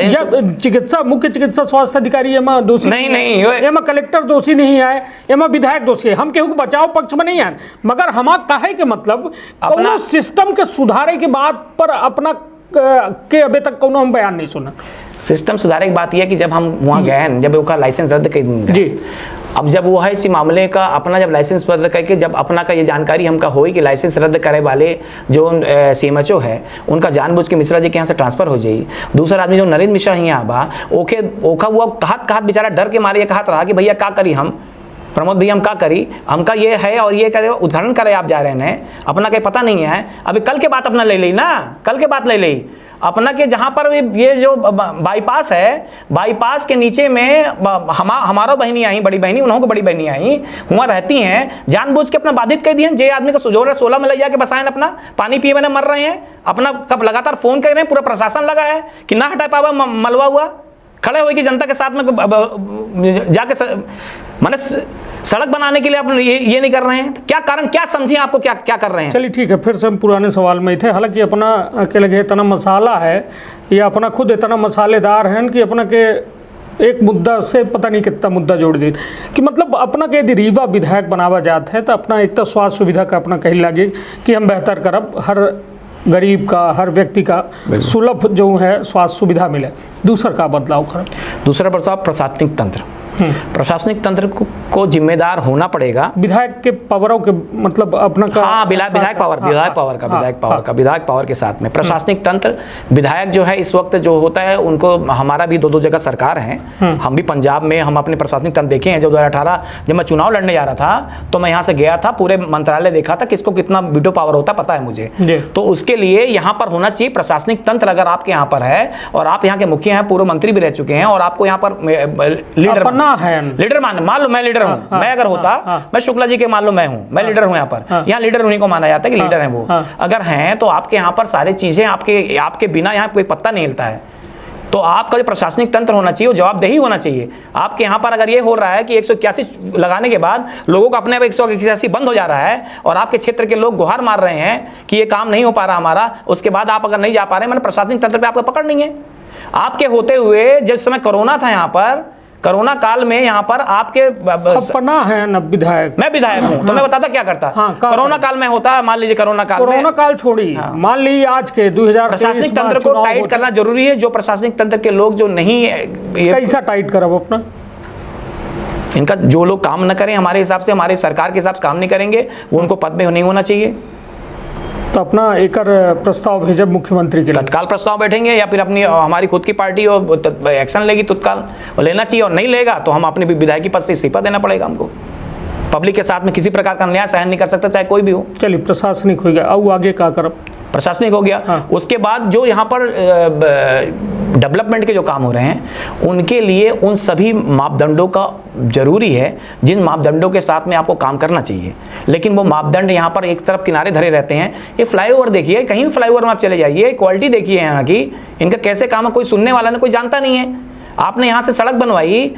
या चिकित्सा मुख्य चिकित्सा स्वास्थ्य अधिकारी एमा दोषी नहीं एमा कलेक्टर दोषी नहीं है, एमा विधायक दोषी है। हम केहू को बचाव पक्ष में नहीं है, मगर हम कहे के मतलब अपना सिस्टम के सुधारे के बाद पर अपना के अभी तक कोनो हम बयान नहीं सुना। सिस्टम सुधारे की बात यह है कि जब हम वहाँ गए, जब उसका लाइसेंस रद्द कर जी, अब जब वो है इसी मामले का अपना जब लाइसेंस रद्द करके जब अपना का ये जानकारी हमका होई कि लाइसेंस रद्द करे वाले जो CMHO है उनका जानबूझ के मिश्रा जी के यहाँ से ट्रांसफर हो जाई। दूसरा आदमी जो नरेंद्र मिश्रा यहाँ बा ओके ओखा वो कहत बेचारा डर के मारे कहत रहा कि भैया क्या करी हम प्रमोद भैया हम क्या करी, हमका ये है और ये करे उदाहरण करे आप जा रहे हैं, अपना कहीं पता नहीं है। अभी कल के बात अपना ले ली ना, कल के बात ले ली अपना के जहाँ पर ये जो बाईपास है, बाईपास के नीचे में हमारा बहनी आई, बड़ी बहनी उन्होंने बड़ी बहनी आई वहाँ रहती हैं, जानबूझ के अपना बाधित कर दिए। जे आदमी का सुजोर है 16 में ले जाके बसाएं, अपना पानी पिए मैंने मर रहे हैं, अपना कब लगातार फोन कर रहे हैं, पूरा प्रशासन लगा है कि ना हटा पावा मलवा हुआ खड़े हुए कि जनता के साथ में जाके माने सड़क बनाने के लिए आप ये नहीं कर रहे हैं। क्या कारण, क्या समझिए आपको क्या क्या कर रहे हैं? चलिए ठीक है, फिर से हम पुराने सवाल में थे। हालांकि अपना के लगे इतना मसाला है या अपना खुद इतना मसालेदार है कि अपना के एक मुद्दा से पता नहीं कितना मुद्दा जोड़ दी कि मतलब अपना के यदि रीवा विधायक बनावा जाता है तो अपना एक तो स्वास्थ्य सुविधा का अपना कहीं लगे कि हम बेहतर करब, हर गरीब का हर व्यक्ति का सुलभ जो है स्वास्थ्य सुविधा मिले। दूसरा का बदलाव कर, दूसरा बदलाव प्रशासनिक तंत्र, प्रशासनिक तंत्र को जिम्मेदार होना पड़ेगा। विधायक के पावरों के मतलब अपना का हाँ विधायक पावर के साथ में प्रशासनिक तंत्र, विधायक जो है इस वक्त जो होता है उनको, हमारा भी 2 जगह सरकार है, हम भी पंजाब में हम अपने प्रशासनिक तंत्र देखे हैं। जब 2018 जब मैं चुनाव लड़ने जा रहा था तो मैं यहाँ से गया था, पूरे मंत्रालय देखा था किसको कितना वीटो पावर होता पता है मुझे। तो उसके लिए यहाँ पर होना चाहिए प्रशासनिक तंत्र। अगर आपके यहाँ पर है और आप यहाँ के मुखिया हैं, पूर्व मंत्री भी रह चुके हैं और आपको यहाँ पर लीडर मान लो मैं लीडर हूँ, मैं अगर होता मैं शुक्ला जी के मान लो मैं हूँ, मैं लीडर हूँ यहाँ पर, यहाँ लीडर उन्हीं को माना जाता है कि लीडर है वो। अगर हैं तो आपके यहाँ पर सारी चीजें आपके बिना यहाँ कोई पत्ता नहीं हिलता है। तो आपका जो प्रशासनिक तंत्र होना चाहिए वो जवाबदेही होना चाहिए। आपके यहाँ पर अगर ये हो रहा है कि 181 लगाने के बाद लोगों को अपने आप 181 बंद हो जा रहा है और आपके क्षेत्र के लोग गुहार मार रहे हैं कि ये काम नहीं हो पा रहा हमारा, उसके बाद आप अगर नहीं जा पा रहे हैं, मैंने प्रशासनिक तंत्र पर आपको पकड़ नहीं है। आपके होते हुए जिस समय कोरोना था, यहाँ पर कोरोना काल में यहाँ पर आपके अपना है न विधायक, मैं विधायक हूँ तो मैं बताता क्या करता। कोरोना काल में होता, मान लीजिए कोरोना काल छोड़ी, मान लीजिए आज के 2023 प्रशासनिक तंत्र को टाइट करना जरूरी है। जो प्रशासनिक तंत्र के लोग जो नहीं कैसा टाइट करब अपना, इनका जो लोग काम न करें हमारे हिसाब से, हमारे सरकार के हिसाब से काम नहीं करेंगे, वो उनको पद में नहीं होना चाहिए। तो अपना एक प्रस्ताव भेजब मुख्यमंत्री के लिए, तत्काल प्रस्ताव बैठेंगे या फिर अपनी हमारी खुद की पार्टी और एक्शन लेगी तत्काल, और लेना चाहिए। और नहीं लेगा तो हम अपने विधायकी पद से इस्तीफा देना पड़ेगा हमको। पब्लिक के साथ में किसी प्रकार का अन्याय सहन नहीं कर सकता, चाहे कोई भी हो। चलिए प्रशासनिक हो गया, अब आगे क्या करब? प्रशासनिक हो गया। उसके बाद जो यहाँ पर डेवलपमेंट के जो काम हो रहे हैं उनके लिए उन सभी मापदंडों का जरूरी है जिन मापदंडों के साथ में आपको काम करना चाहिए। लेकिन वो मापदंड यहाँ पर एक तरफ किनारे धरे रहते हैं। ये फ्लाईओवर देखिए, कहीं भी फ्लाईओवर में आप चले जाइए, क्वालिटी देखिए यहाँ की, इनका कैसे काम है कोई सुनने वाला नहीं, कोई जानता नहीं है। आपने यहाँ से सड़क बनवाई,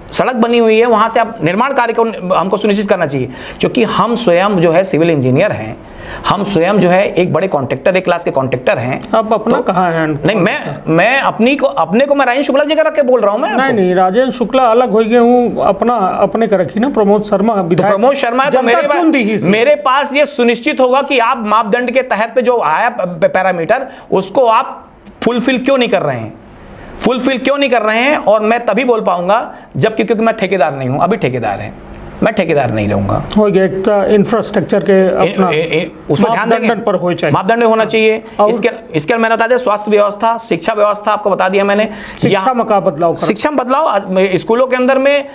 सड़क बनी हुई है, वहाँ से आप निर्माण कार्य को हमको सुनिश्चित करना चाहिए। क्योंकि हम स्वयं जो है सिविल इंजीनियर हैं, हम स्वयं जो है एक बड़े कॉन्ट्रैक्टर, एक क्लास के कॉन्ट्रैक्टर हैं। अब अपना कहाँ है? नहीं, मैं अपने को मैं राजेंद्र शुक्ला जी का रख के बोल रहा हूँ। मैं नहीं, राजेंद्र शुक्ला अलग हो गए हूँ, अपना अपने का रखी ना प्रमोद शर्मा विधायक। प्रमोद शर्मा है तो मेरे पास ये सुनिश्चित होगा कि आप मापदंड के तहत पे जो आया पैरामीटर उसको आप फुलफिल क्यों नहीं कर रहे हैं, फुलफिल क्यों नहीं कर रहे हैं। और मैं तभी बोल पाऊंगा जब क्योंकि मैं ठेकेदार नहीं हूं, अभी ठेकेदार है। मैं ठेकेदार नहीं रहूंगा। हो गया एक तो इंफ्रास्ट्रक्चर के अपना उस पर ध्यान देंगे, मापदंड पर हो चाहिए, मापदंड होना चाहिए। और इसके मैंने बता दिया, स्वास्थ्य व्यवस्था, शिक्षा व्यवस्था आपको बता दिया मैंने। शिक्षा में का बदलाव करो। शिक्षा में बदलाव, स्कूलों के अंदर में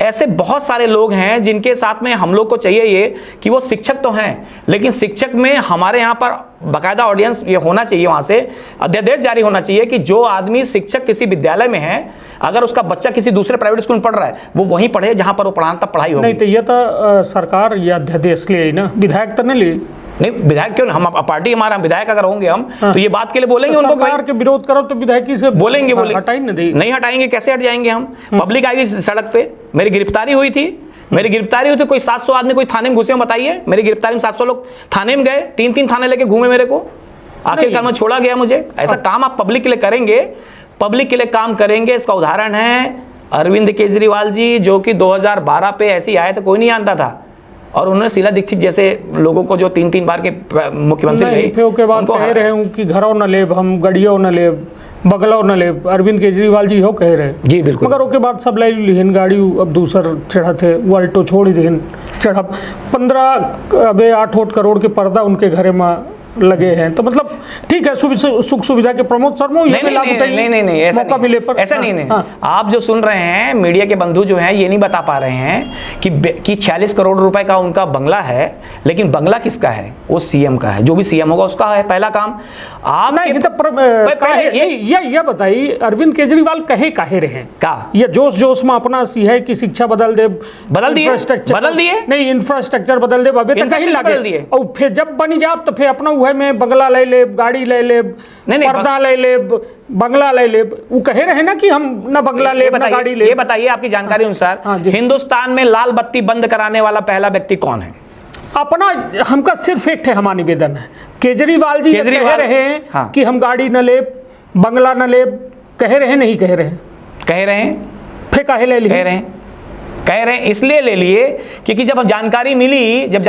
ऐसे बहुत सारे लोग हैं जिनके साथ में हम लोग को चाहिए ये कि वो शिक्षक तो हैं, लेकिन शिक्षक में हमारे यहाँ पर बाकायदा ऑडियंस ये होना चाहिए, वहाँ से अध्यादेश जारी होना चाहिए कि जो आदमी शिक्षक किसी विद्यालय में है, अगर उसका बच्चा किसी दूसरे प्राइवेट स्कूल में पढ़ रहा है, वो वहीं पढ़े जहाँ पर वो पढ़ाना पढ़ाई होगी। नहीं तो ये तो सरकार ये अध्यादेश ले ना, विधायक तो नहीं ले। नहीं, विधायक क्यों, हम पार्टी हमारा विधायक अगर होंगे हम तो ये बात के लिए बोलेंगे उनको। सरकार के विरोध करो तो विधायकी से बोलेंगे हटाई नहीं हटाएंगे, कैसे हट जाएंगे हम? पब्लिक आई थी सड़क पे, मेरी गिरफ्तारी हुई थी, कोई 700 आदमी कोई थाने में घुसे, बताइए। मेरी गिरफ्तारी में 700 लोग थाने में गए, 3-3 थाने लेके घूमे मेरे को, आखिरकार में छोड़ा गया मुझे। ऐसा काम आप पब्लिक के लिए करेंगे, पब्लिक के लिए काम करेंगे। इसका उदाहरण है अरविंद केजरीवाल जी, जो कि 2012 पे ऐसी आए तो कोई नहीं जानता था, और उन्होंने शीला दीक्षित जैसे लोगों को जो 3-3 बार के मुख्यमंत्री रहे, के बाद कह रहे हूँ कि घरों न लेब, हम गड़ियों न लेब, बगलों न लेब, अरविंद केजरीवाल जी हो कह रहे जी बिल्कुल। मगर उसके बाद सब ले लिहन गाड़ी, अब दूसर चढ़ा थे, वो अल्टो छोड़ दिहन चढ़ा 8 करोड़ के पर्दा उनके घरे में लगे हैं। तो मतलब ठीक है, सुख सुविधा के प्रमोद शर्मा नहीं ऐसा मौका मिले पर ऐसा नहीं। आप जो सुन रहे हैं मीडिया के बंधु जो हैं ये नहीं बता पा रहे हैं कि 46 करोड़ रुपए का उनका बंगला है, लेकिन बंगला किसका है? वो सीएम का है, जो भी सीएम होगा उसका है। पहला काम आप ये बताइए, अरविंद केजरीवाल कहे काहे रहे का ये जोश में अपना सी है कि शिक्षा बदल दिए नहीं, इंफ्रास्ट्रक्चर बदल दे, अभी तक कहीं लगे, और फिर जब बनी जाब तो फिर अपना में बंगला ले ले, गाड़ी ले ले, पर्दा ले ले, बंगला ले ले। वो कहे रहे ना कि हम ना बंगला ले ना गाड़ी ले। ये बताइए आपकी जानकारी अनुसार हिंदुस्तान में लाल बत्ती बंद कराने वाला पहला व्यक्ति कौन है? अपना हमका सिर्फ एक है, हमारा निवेदन है, केजरीवाल जी कह रहे हैं कि हम गाड़ी न ले, बंगला न ले, कह रहे हैं नहीं कह रहे हैं फिर काहे ले लिए? कह रहे हैं इसलिए ले लिए क्योंकि जब जानकारी मिली, जब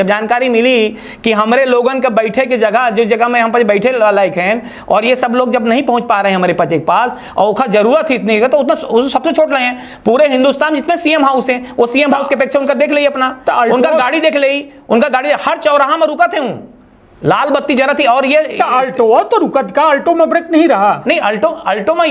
जानकारी मिली कि हमारे लोगन का बैठे की जगह, जिस जगह में हम पर बैठे लायक हैं, और ये सब लोग जब नहीं पहुंच पा रहे हैं हमारे पास और उसका जरूरत ही इतनी है, तो उतना सबसे छोड़ रहे हैं। पूरे हिंदुस्तान जितने सीएम हाउस हैं, वो सीएम हाउस के अपेक्षा उनका देख लीजिए, अपना उनका गाड़ी देख ली, उनका गाड़ी हर चौराहा में रुका थे, लाल बत्ती जरा थी। और ये अल्टो तो रुका का, अल्टो में ब्रेक नहीं रहा। नहीं, अल्टो में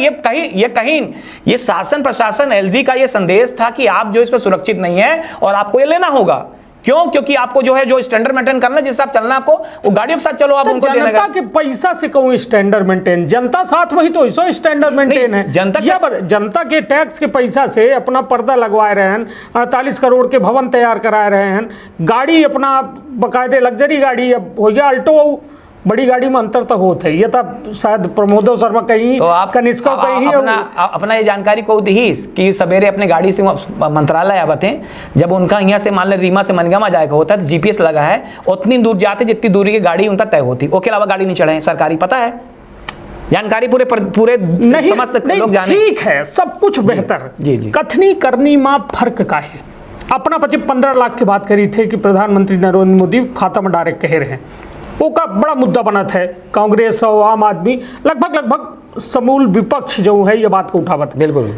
ये शासन प्रशासन एलजी का ये संदेश था कि आप जो इसमें सुरक्षित नहीं है और आपको ये लेना होगा। क्यों? क्योंकि आपको जो है जो स्टैंडर्ड मेंटेन करना, जिस हिसाब चलना आपको, वो गाड़ियों के साथ चलो, आप उनको देने का। जनता के पैसा से कहूँ स्टैंडर्ड मेंटेन, जनता साथ में ही तो ऐसा स्टैंडर्ड मेंटेन है। जनता के टैक्स के पैसा से अपना पर्दा लगवा रहे हैं, 48 करोड़ के भवन तैयार करा रहे हैं, गाड़ी अपना बकायदे लग्जरी गाड़ी अब हो गया, अल्टो बड़ी गाड़ी में अंतर तो होता है। ये तो शायद प्रमोद शर्मा कहीं, तो आप कनिष्का कहीं अपना ये जानकारी को दी कि सवेरे अपने गाड़ी से मंत्रालय आते हैं, जब उनका यहाँ से मान लें रीमा से मनगामा जाएगा होता है तो जीपीएस लगा है, उतनी दूर जाते जितनी दूरी की गाड़ी उनका तय होती, उसके अलावा गाड़ी नहीं चढ़े। सरकारी पता है, जानकारी पूरे समस्त लोग जाने। ठीक है, सब कुछ बेहतर, जी कथनी करनी मां फर्क का है। अपना 15 लाख की बात करी थे कि प्रधानमंत्री नरेंद्र मोदी खाता में डायरेक्ट कह रहे हैं, वो का बड़ा मुद्दा बना था। कांग्रेस और आम आदमी लगभग समूल विपक्ष जो है ये बात को उठावत। बिल्कुल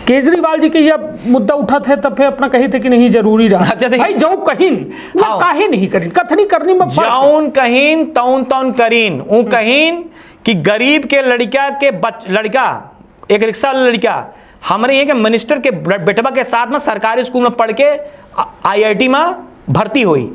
केजरीवाल जी के ये मुद्दा उठा थे, तब फिर अपना कही थे कि नहीं जरूरी रहा। अच्छा भाई जो कहीन काहे नहीं करीन, कथनी करनी में जाउन कहीन तौन करीन, ऊ कहीन कि गरीब के लड़का एक रिक्शा वाला लड़का हमारे यहाँ के मिनिस्टर के बेटवा के साथ में सरकारी स्कूल में पढ़ के IIT में भर्ती हुई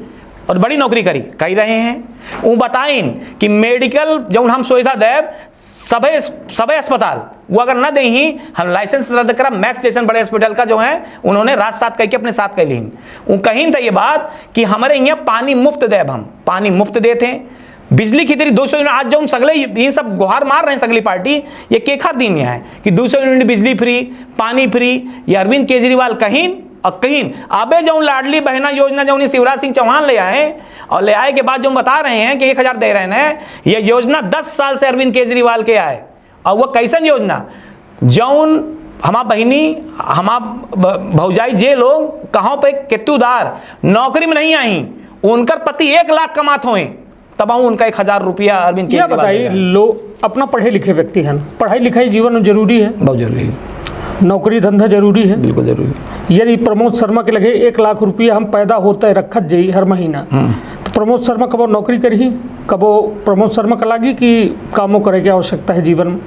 और बड़ी नौकरी करी रहे हैं। वो बताइन कि मेडिकल जो हम सुविधा देव सबे अस्पताल वो अगर न दे ही हम लाइसेंस रद्द करा। मैक्स जैसन बड़े हॉस्पिटल का जो है उन्होंने रात साथ कह के अपने साथ कह ली। वो कहीं था ये बात कि हमारे यहाँ पानी मुफ्त देव, हम पानी मुफ्त देते हैं, बिजली की तेरी 200 यूनिट। आज जो हम सगले ये सब गुहार मार रहे हैं सगली पार्टी, ये केखा दिन है कि 200 यूनिट बिजली फ्री, पानी फ्री। ये अरविंद केजरीवाल कहीं और कहीं अबे जो लाडली बहना योजना जो शिवराज सिंह चौहान ले आए और ले आए के बाद जो बता रहे हैं कि 1000 दे रहे हैं, ये योजना 10 साल से अरविंद केजरीवाल के आए। और वह कैसन योजना जौन हमार बहिनी हमार भौजाई जे लोग कहाँ पे केतुदार नौकरी में नहीं आई, उनकर पति 1 लाख कमात हुए तब उनका 1000 रुपया अरविंद केजरीवाल। बताइए, लोग अपना पढ़े लिखे व्यक्ति हैं, पढ़ाई लिखाई जीवन में जरूरी है, बहुत जरूरी है। नौकरी धंधा जरूरी है, बिल्कुल जरूरी। यदि प्रमोद शर्मा के लगे 1 लाख रुपया हम पैदा होता है रखत जाई हर महीना, तो प्रमोद शर्मा कबो नौकरी करी, कबो प्रमोद शर्मा का लागी कि कामों करे की आवश्यकता है जीवन में।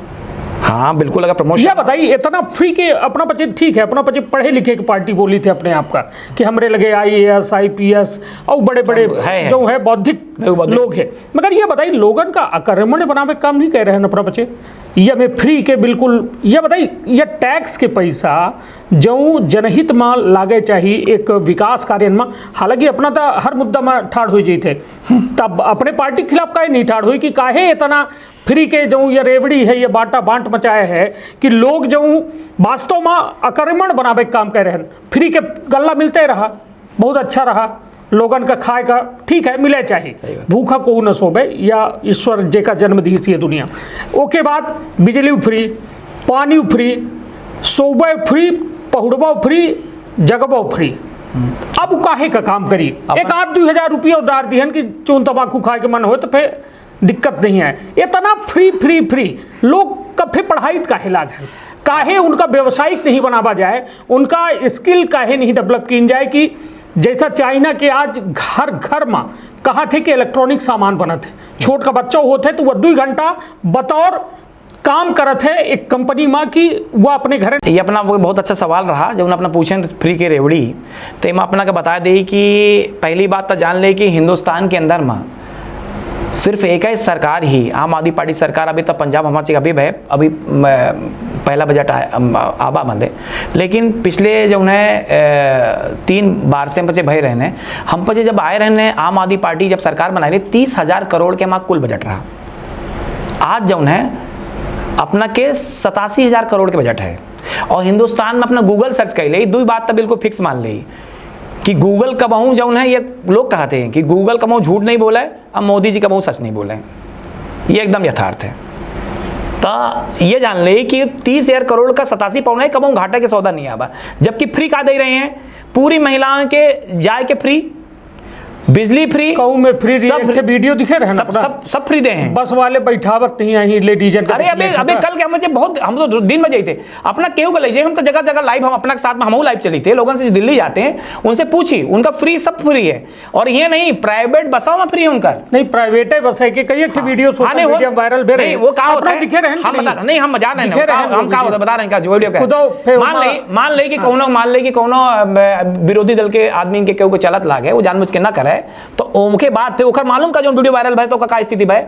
हाँ बिल्कुल, अगर प्रमोशन यह बताइए, इतना फ्री के अपना बच्चे ठीक है, अपना बच्चे पढ़े लिखे की पार्टी बोली थे अपने आप का कि हमरे लगे IAS IPS और बड़े बड़े जो है बौद्धिक लोग हैं, मगर ये बताइए लोगन का आक्रमण बनावे काम नहीं कह रहे हैं अपना बच्चे, यह में फ्री के बिल्कुल। यह बताइए, यह टैक्स के पैसा जो जनहित में लागे चाहिए एक विकास कार्य में, हालांकि अपना तो हर मुद्दा में ठाड़ हो जाते तब अपने पार्टी के खिलाफ काहे नहीं ठाड़ हुई कि काहे इतना फ्री के जो ये रेवड़ी है, ये बांटा बांट मचाया है कि लोग जो वास्तव में आक्रमण बनावे काम कर रहे हैं। फ्री के गल्ला मिलते रहा, बहुत अच्छा रहा, लोगन का खाए का ठीक है मिले चाहिए, भूखा को न सोबे या ईश्वर जे का जन्म दी सी दुनिया। ओके बाद बिजली फ्री, पानी फ्री, सोबे फ्री, पहुड़बो फ्री, जगबो फ्री। अब काहे का काम करी, एक आध 2,000 रुपया उधार दिहन कि चून तम्बाकू खाए के मन हो तो फिर दिक्कत नहीं है। इतना फ्री फ्री फ्री लोग का फिर पढ़ाई काहे लाग है, काहे उनका व्यवसायिक नहीं बनावा जाए, उनका स्किल काहे नहीं डेवलप की जाए कि जैसा चाइना के आज घर घर में कहा थे कि इलेक्ट्रॉनिक सामान बनत है, छोट का बच्चा होते है तो वह 2 घंटा बतौर काम करत है एक कंपनी में कि वह अपने घर। ये अपना वो बहुत अच्छा सवाल रहा जब अपना पूछे फ्री के रेवड़ी, तो मैं अपना के बता दी कि पहली बात तो जान ले कि हिंदुस्तान के अंदर में सिर्फ एक ही सरकार ही, आम आदमी पार्टी सरकार, अभी तक पंजाब हमारे अभी है, अभी पहला बजट आबा मदे, लेकिन पिछले जो है 3 बार से पचे भय रहने हम पचे जब आए रहने आम आदमी पार्टी जब सरकार बनाई 30,000 करोड़ के हमारा कुल बजट रहा। आज जो है अपना के 87,000 करोड़ के बजट है, और हिंदुस्तान में अपना गूगल सर्च कर ले, 2 बात तो बिल्कुल फिक्स मान ली कि गूगल कबहू जो है, ये लोग कहते हैं कि गूगल कबहू झूठ नहीं बोला है, अब मोदी जी कबहू सच नहीं बोले हैं, ये एकदम यथार्थ है। तो ये जान ले कि 30,000 करोड़ का 87 पौना कबहू घाटा के सौदा नहीं आवा, जबकि फ्री का दे रहे हैं, पूरी महिलाओं के जाए के फ्री, बिजली फ्री, कहूँ में फ्री वीडियो दिखे रहे सब फ्री दे हैं, बस वाले बैठावत नहीं आई लेडीज। अरे अबे कल के मुझे बहुत, हम तो दिन में जाते अपना केहू का ले, हम तो जगह जगह लाइव, हम अपना के साथ में हम लाइव चली थे, लोगों से जो दिल्ली जाते हैं उनसे पूछी, उनका फ्री सब फ्री है, और ये नहीं प्राइवेट बसों में फ्री है उनका, नहीं प्राइवेट है बस है कि कई वीडियो सोशल मीडिया वायरल भेज रहे, वो कहा होता है दिखे रहे, हम बता नहीं, हम मजा नहीं, हम कहा होता बता रहे हैं, जो वीडियो मान ले कि कोनो विरोधी दल के आदमी के केहू को चलत लागे, वो जानबूझ के ना करे, तो के बाद फिर ओखर मालूम का जो वीडियो वायरल भाई तो का स्थिति भाई,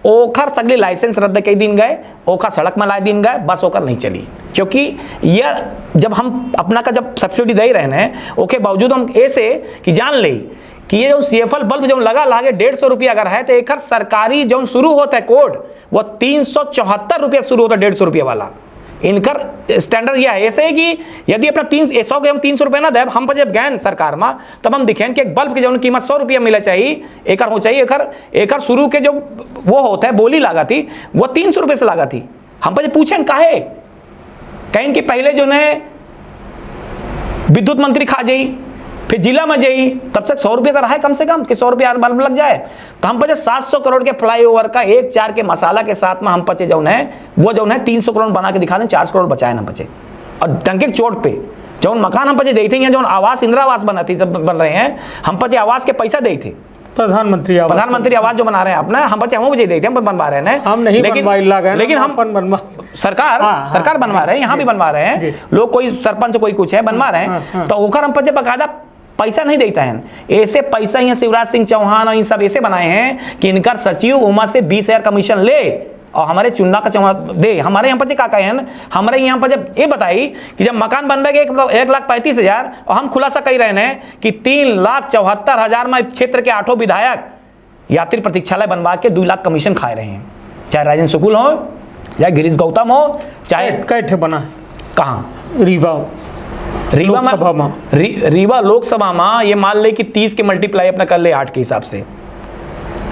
ओखर सगली लाइसेंस रद्द कई दिन गए, ओखर सड़क में ला दिन गए, बस ओखर नहीं चली, क्योंकि ये जब हम अपना का जब सब्सिडी दे रहे हैं ओके बावजूद हम ऐसे कि जान ले कि ये जो CFL बल्ब जो लगा लागे 150 रुपया अगर है, तो एक सरकारी जो शुरू होता है कोड वो 374 रुपया शुरू होता है, 150 रुपया वाला इनकर स्टैंडर्ड यह है। ऐसे है कि यदि अपना 100 के हम 300 रुपये ना दे, हम पर जब गए सरकार में तब हम दिखें कि एक बल्ब की जो कीमत 100 रुपया मिला चाहिए, एक हो चाहिए एक शुरू के जो वो होता है बोली लागा थी वो 300 रुपये से लागा थी। हम पर पूछे काहे, कहीं कि पहले जो है विद्युत मंत्री खा जाई, फिर जिला में जाई, तब से 100 रुपये का रहा है कम से कम कि 100 रुपया बल्ब लग जाए, तो हम पचे 700 करोड़ के फ्लाईओवर का 1-4 के मसाला के साथ में हम पचे जो है वो जो है 300 करोड़ बना के दिखा दें, 400 करोड़ बचाए ना पचे। और डंके चोट पे जो मकान हम पचे दे थे, जो आवास इंदिरा आवास बनाती जब बन रहे हैं, हम पचे आवास के पैसा दे थे, प्रधानमंत्री आवास जो बना रहे हैं अपना, हम बच्चे हम मुझे देते हैं, हम बनवा रहे हैं, हम नहीं, लेकिन हम सरकार बनवा रहे हैं, यहाँ भी बनवा रहे हैं लोग, कोई सरपंच कोई कुछ है बनवा रहे हैं, तो ओखर हम बच्चे बकायदा पैसा नहीं देता है। ऐसे पैसा यहाँ शिवराज सिंह चौहान और इन सब ऐसे बनाए हैं कि इनका सचिव उमा से 20,000 कमीशन ले और हमारे चुनाव का चौहान दे। हमारे यहाँ पर का कहन, हमारे यहाँ पर जब ये बताई कि जब मकान बनवे 1,35,000 और हम खुलासा कर रहे हैं कि 3,74,000 में क्षेत्र के 8 विधायक यात्री प्रतीक्षालय बनवा के 2 लाख कमीशन खाए रहे हैं, चाहे राजेंद्र शुक्ल हो, चाहे गिरीश गौतम हो, चाहे कैठे बना कहाँ रीवा लोकसभा में ये मान ले कि 30 के मल्टीप्लाई अपना कर ले 8 के हिसाब से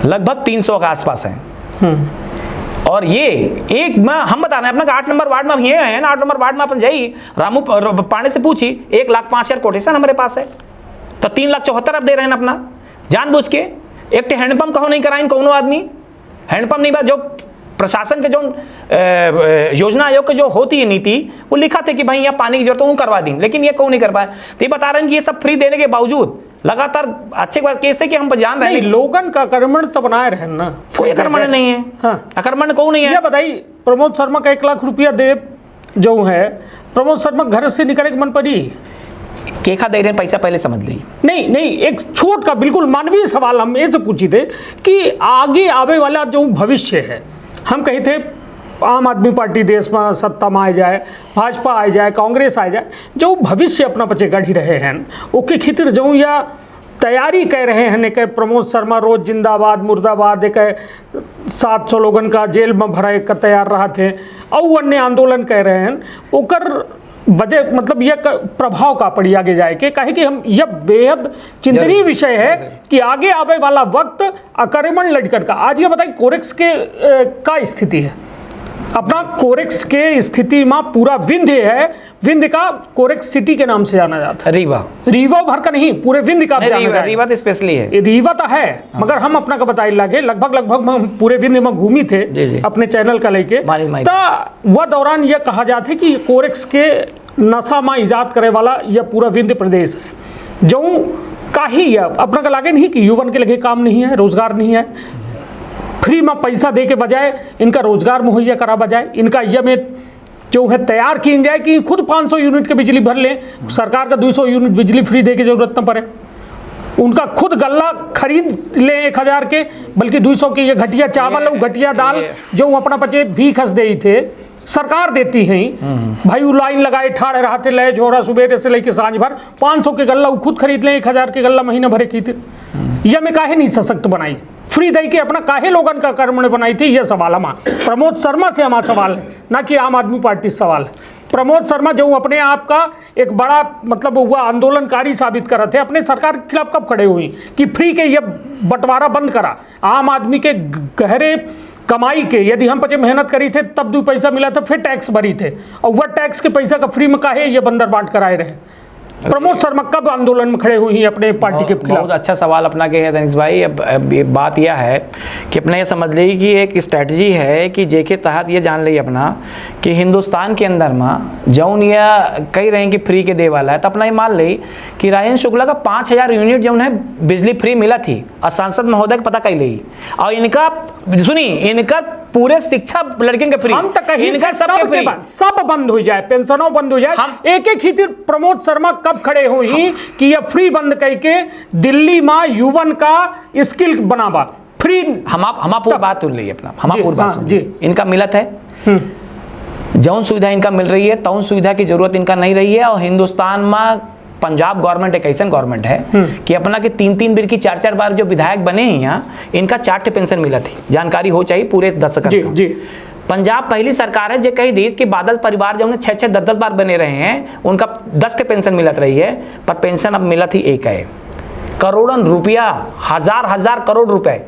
लगभग 300 के आसपास है। और ये एक में हम बता रहे हैं अपना 8 नंबर वार्ड में ये है ना, 8 नंबर वार्ड में अपन जाइए रामू पांडे से पूछी 1,05,000 कोटेशन हमारे पास है, तो 3,74,000 अब दे रहे हैं अपना जानबूझ के। एक हैंडपंप कहो नहीं कराइन कोनो आदमी, हैंडपंप नहीं बात जो प्रशासन के जो योजना आयोग के जो होती है नीति, वो लिखा था कि भाई यहाँ पानी की जरूरत है वो करवा दी, लेकिन ये क्यों नहीं कर पाए। तो ये बता रहे हैं कि ये सब फ्री देने के बावजूद लगातार अच्छे केस है कि हम जान रहे हैं लोगन का आक्रमण तो बनाए रहे ना, कोई आक्रमण नहीं है। हाँ। आक्रमण कौन नहीं है। ये बताइए, प्रमोद शर्मा का 1 लाख रुपया दे जो है, प्रमोद शर्मा घर से निकले के मन पड़ी केखा दे रहे हैं पैसा, पहले समझ ली। नहीं, एक छोट का बिल्कुल मानवीय सवाल हम ऐसे पूछे थे कि आगे आवे वाला जो भविष्य है, हम कहे थे आम आदमी पार्टी देश में सत्ता में आ जाए, भाजपा आ जाए, कांग्रेस आ जाए, जो भविष्य अपना बच्चे गढ़ी रहे हैं ओके खितिर जो या तैयारी कर रहे हैं कि प्रमोद शर्मा रोज जिंदाबाद मुर्दाबाद एक 700 लोगन का जेल में भरा का तैयार रहा थे और अन्य आंदोलन कर रहे हैं, ओकर वजह मतलब यह प्रभाव का पड़ी आगे जाए के कहे कि हम यह बेहद चिंतनीय विषय है कि आगे आवे वाला वक्त आक्रमण लड़कर का। आज ये बताइए कोरेक्स के का स्थिति है, अपना कोरेक्स के स्थिति में पूरा विंध्य है, विंध्य का कोरेक्स सिटी के नाम से जाना जाता है। रीवा भर का नहीं, पूरे विंध्य का रीवा तो स्पेशली है, रीवा तो है। हाँ। मगर हम अपना का बताए लगे लगभग हम पूरे विंध्य में घूमी थे जी। अपने चैनल का लेके, तो वह दौरान यह कहा जाता है कि कोरेक्स के नशा में इजाद करे वाला यह पूरा विंध्य प्रदेश है, जो का ही अपना का लगे नहीं कि युवन के लगे काम नहीं है, रोजगार नहीं है, फ्री में पैसा दे के बजाय इनका रोजगार मुहैया करा बजाय इनका यह में जो है तैयार की जाए कि खुद 500 यूनिट के बिजली भर लें, सरकार का 200 यूनिट बिजली फ्री दे के जरूरत न पड़े, उनका खुद गल्ला खरीद ले 1000 के, बल्कि 200 के ये घटिया चावल और घटिया दाल जो अपना बच्चे भी खस दे थे सरकार देती है भाई, वो लाइन लगाए ठाड़े रहते ले झोरा सुबह से लेके सांझ भर 500 के गल्ला वो खुद खरीद लें, 1000 के गल्ला महीना भरे की थी। यह में काहे नहीं सशक्त बनाई, फ्री दे के अपना काहे लोगन का कर्मण बनाई थी, यह सवाल हमारा प्रमोद शर्मा से हमारा सवाल है, ना कि आम आदमी पार्टी से सवाल है। प्रमोद शर्मा जो अपने आप का एक बड़ा मतलब हुआ आंदोलनकारी साबित कर रहे थे, अपने सरकार के खिलाफ कब खड़े हुई कि फ्री के ये बंटवारा बंद करा, आम आदमी के गहरे कमाई के यदि हम पचे मेहनत करी थे तब 2 पैसा मिला था, फिर टैक्स भरी थे और वह टैक्स के पैसा का फ्री में काहे ये बंदर बांट कराए रहे। प्रमोद शर्मा कब आंदोलन में खड़े हुई हैं अपने पार्टी के खिलाफ? बहुत अच्छा सवाल अपना के है दनिश भाई। अब ये बात यह है कि अपने ये समझ ली कि एक स्ट्रेटजी है कि जेके तहत ये जान ली अपना कि हिंदुस्तान के अंदर में जौन यह कही रहे कि फ्री के दे वाला है, तो अपना ये मान ली कि राजेंद्र शुक्ला का 5000 यूनिट जौन है बिजली फ्री मिला थी और सांसद महोदय को पता कही ली, और इनका सुनी इनका पूरे शिक्षा लड़कियों के फ्री, हम तो कहीं इनका सब बंद हो जाए, पेंशनों बंद हो जाए, एक एक ही प्रमोद शर्मा कब खड़े हुई कि यह फ्री बंद करके दिल्ली में युवन का स्किल बनावा फ्री। हम पूरी बात सुन ली अपना, हम पूरी बात सुन ली। इनका मिलत है जौन सुविधा इनका मिल रही है तौन सुविधा की जरूरत इनका नहीं रही है, और हिंदुस्तान में पंजाब गवर्नमेंट एक ऐसा गवर्नमेंट है कि अपना के 3-3 बार की 4-4 बार जो विधायक बने हैं यहाँ, इनका 4 पेंशन मिला थी, जानकारी हो चाहिए पूरे दर्शक जी। पंजाब पहली सरकार है जो कई देश के बादल परिवार जो 6-6 10-10 बार बने रहे हैं, उनका 10 पेंशन मिलत रही है, पर पेंशन अब मिला थी 1 है। करोड़न रुपया, हजार करोड़ रुपए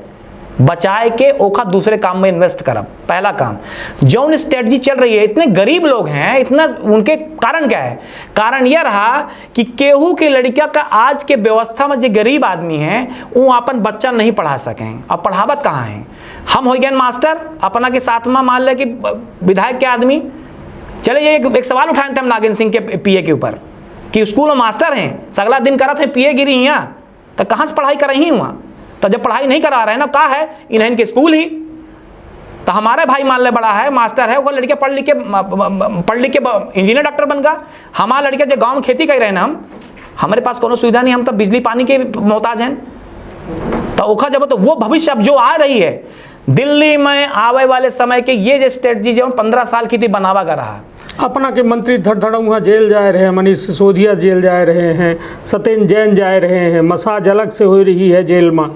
बचाए के ओखा दूसरे काम में इन्वेस्ट करब, पहला काम। जौन स्ट्रेटजी चल रही है, इतने गरीब लोग हैं, इतना उनके कारण क्या है? कारण यह रहा कि केहू के लड़किया का आज के व्यवस्था में जो गरीब आदमी हैं वो अपन बच्चा नहीं पढ़ा सकें, अब पढ़ावत कहाँ हैं? हम हो गए मास्टर, अपना के साथ में मान ले कि विधायक के आदमी, चले ये एक सवाल उठाए थे हम नागिन सिंह के पीए के ऊपर कि स्कूल में मास्टर हैं, सगला दिन करा थे पीए गिरी यहाँ, तो कहाँ से पढ़ाई कर रही वहाँ? तो जब पढ़ाई नहीं करा रहे हैं ना, कहा है इन्हें इनके स्कूल ही, तो हमारे भाई मान ले बड़ा है मास्टर है, वो लड़के पढ़ लिख के इंजीनियर डॉक्टर बन गया। हमारा लड़के जो गांव में खेती कर रहे हैं ना, हम हमारे पास कोनो सुविधा नहीं, हम तो बिजली पानी के मोहताज हैं। तो ओखा जब तो वो भविष्य अब जो आ रही है दिल्ली में आवे वाले समय के ये स्ट्रेटजी जो 15 साल की थी बनावा कर रहा। अपना के मंत्री धड़धड़ वहाँ जेल जा रहे हैं, मनीष सिसोदिया जेल जा रहे हैं, सत्येंद्र जैन जा रहे हैं, मसाज अलग से हो रही है जेल में।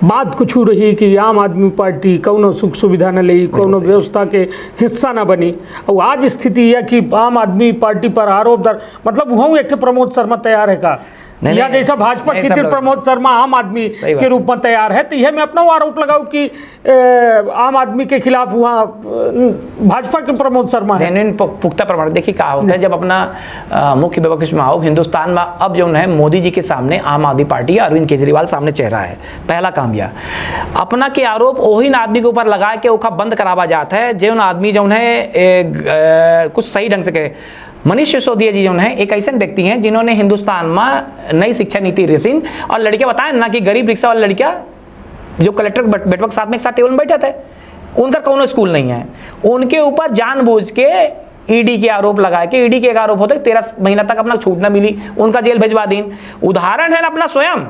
बात कुछ रही कि आम आदमी पार्टी कौनो सुख सुविधा न ली, कौनो व्यवस्था के हिस्सा न बनी, और आज स्थिति है कि आम आदमी पार्टी पर आरोप दर मतलब वहाँ एक प्रमोद शर्मा तैयार है का या जैसा भाजपा की थी प्रमोद शर्मा आम आदमी के रूप में तैयार है, तो यह मैं अपना आरोप लगाऊं कि आम आदमी के खिलाफ वहाँ भाजपा के प्रमोद शर्मा है। पुख्ता प्रमाण देखिए क्या होता है जब अपना मुख्य विपक्ष में आओ हिंदुस्तान में, अब जो है मोदी जी के सामने आम आदमी पार्टी अरविंद केजरीवाल सामने चेहरा है, पहला काम यह अपना के आरोप वही आदमी के ऊपर लगा के ओखा बंद करावा जाता है जो आदमी जो है कुछ सही ढंग से कहे। मनीष सिसोदिया जी जो है एक ऐसे व्यक्ति हैं जिन्होंने हिंदुस्तान में नई शिक्षा नीति रचिन और लड़कियां बताएं ना कि गरीब रिक्शा वाली लड़कियां जो कलेक्टर बेटवा के साथ में एक साथ टेबल में बैठे थे, उनका कोनो स्कूल नहीं है, उनके ऊपर जानबूझ के ईडी के आरोप लगाए कि ईडी के एक आरोप होते 13 महीना तक अपना छूट न मिली, उनका जेल भेजवा दीन। उदाहरण है ना अपना स्वयं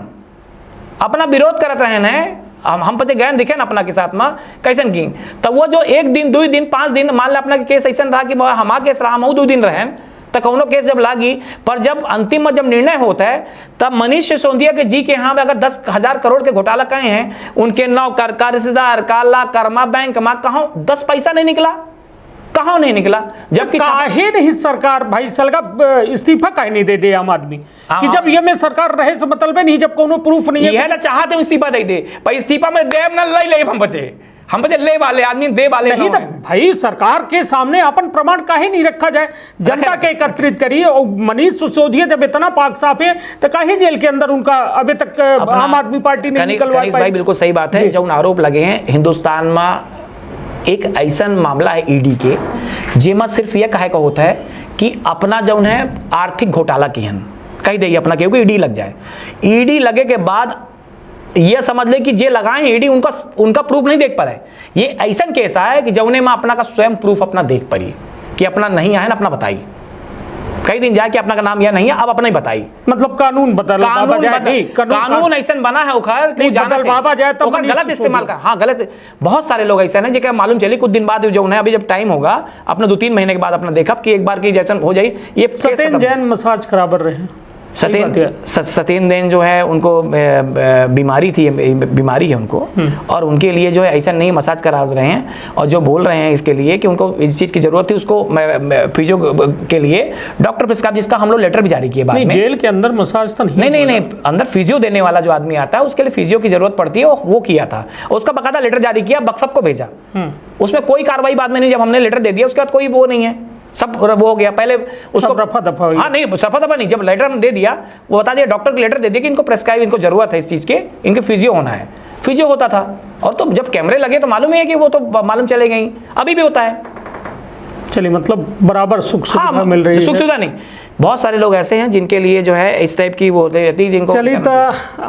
अपना विरोध करत रहे हैं, हम पचे गए दिखे ना अपना के साथ में कैसन की, तब वो जो 1 दिन 2 दिन 5 दिन मान ला अपना के केस ऐसा रहा कि हमारा केस रहा हम 2 दिन रहे तो कौनो केस जब लागी, पर जब अंतिम में जब निर्णय होता है तब मनीष सिसोदिया के जी के यहाँ पे अगर 10,000 करोड़ के घोटाला कहे हैं, उनके नौकर का रिश्तेदार काला कर्मा बैंक में कहाँ 10 पैसा नहीं निकला, कहाँ नहीं निकला। जबकि काहे नहीं सरकार भाई सलगा इस्तीफा काहे नहीं दे दे आम आदमी कि जब ये में सरकार रहे से मतलब नहीं, जब कोनो प्रूफ नहीं है यह ना चाहते इस्तीफा दे पर इस्तीफा में देव ना ले हम बचे ले वाले आदमी दे वाले नहीं, तो भाई सरकार के सामने अपन प्रमाण काहे नहीं रखा जाए, जनता के एकत्रित करिए। और मनीष सिसोदिया जब इतना पाक साफ है तो काहे जेल के अंदर उनका अभी तक आम आदमी पार्टी ने निकलवाई भाई बिल्कुल सही बात है। जो आरोप लगे हैं हिंदुस्तान में एक ऐसा मामला है ईडी के जेमा सिर्फ यह कहे का होता है कि अपना जो है आर्थिक घोटाला की कही दे अपना क्योंकि ईडी लग जाए, ईडी लगे के बाद ये समझ ले कि जे लगाए ईडी उनका प्रूफ नहीं देख पा रहे। ये ऐसा केस है कि जौने में अपना का स्वयं प्रूफ अपना देख पड़ी कि अपना नहीं है ना अपना बताई, कई दिन जाए कि अपना का नाम यह नहीं है अब अपना ही बताई, मतलब कानून कानून ऐसा बना है उखर बाबा जाए तो गलत इस्तेमाल कर। हाँ गलत, बहुत सारे लोग ऐसे हैं जो मालूम चली कुछ दिन बाद जो है अभी जब टाइम होगा अपना 2-3 महीने के बाद अपना देखा कि एक बार की जैसा हो जाए। ये सत्येंद्र जैन मसाज कराबर रहे, सत्येंद्र जैन जो है उनको बीमारी है उनको, और उनके लिए जो है ऐसा नहीं मसाज करा रहे हैं और जो बोल रहे हैं इसके लिए कि उनको इस चीज़ की जरूरत थी, उसको फिजियो के लिए डॉक्टर प्रिस्क्राइब, जिसका हम लोग लेटर भी जारी किए बाद में। जेल के अंदर मसाज तो नहीं अंदर फिजियो देने वाला जो आदमी आता है उसके लिए फिजियो की जरूरत पड़ती है, वो किया था, उसका बकायदा लेटर जारी किया, सबको भेजा, उसमें कोई कार्रवाई बाद में नहीं। जब हमने लेटर दे दिया उसके बाद कोई वो नहीं है, सब वो हो गया। पहले उसको रफा दफा, हाँ नहीं रफा दफा नहीं, जब लेटर हम दे दिया वो बता दिया, डॉक्टर को लेटर दे दिया कि इनको प्रेस्क्राइब, इनको जरूरत है इस चीज़ के, इनके फिजियो होना है, फिजियो होता था। और तो जब कैमरे लगे तो मालूम है कि वो तो मालूम चले गई, अभी भी होता है। चलिए मतलब बराबर सुख सुविधा मिल रही है, सुख सुविधा नहीं, बहुत सारे लोग ऐसे हैं जिनके लिए जो है इस टाइप की वो रहती है जिनको। चलिए तो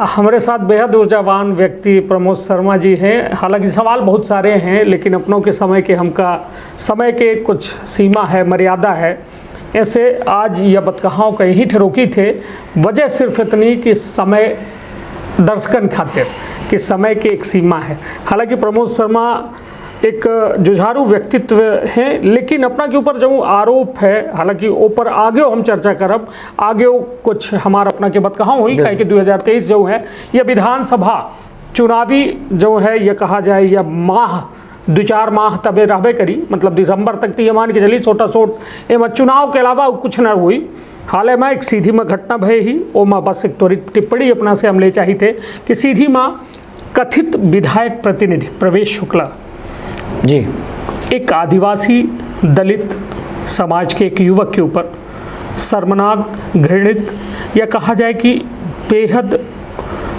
हमारे साथ बेहद ऊर्जावान व्यक्ति प्रमोद शर्मा जी हैं। हालांकि सवाल बहुत सारे हैं लेकिन अपनों के समय के कुछ सीमा है, मर्यादा है। ऐसे आज यह बतकहाओं का यही ठरोकी थे, वजह सिर्फ इतनी कि समय दर्शकन खातिर कि समय की एक सीमा है। हालांकि प्रमोद शर्मा एक जुझारू व्यक्तित्व है लेकिन अपना के ऊपर जो आरोप है, हालांकि ऊपर आगे हम चर्चा करब, आगे कुछ हमारा अपना के बात कहाँ हुई है कि 2023 जो है यह विधानसभा चुनावी जो है यह कहा जाए यह माह 2-4 माह तबे रहबे करी, मतलब दिसंबर तक तो ये मान के चली छोटा छोट एवं चुनाव के अलावा कुछ न हुई। हाल में एक सीधी में घटना भय ही ओ माँ बस एक त्वरित टिप्पणी अपना से हम ले चाहिए थे कि सीधी माँ कथित विधायक प्रतिनिधि प्रवेश शुक्ला जी एक आदिवासी दलित समाज के एक युवक के ऊपर शर्मनाक, घृणित या कहा जाए कि बेहद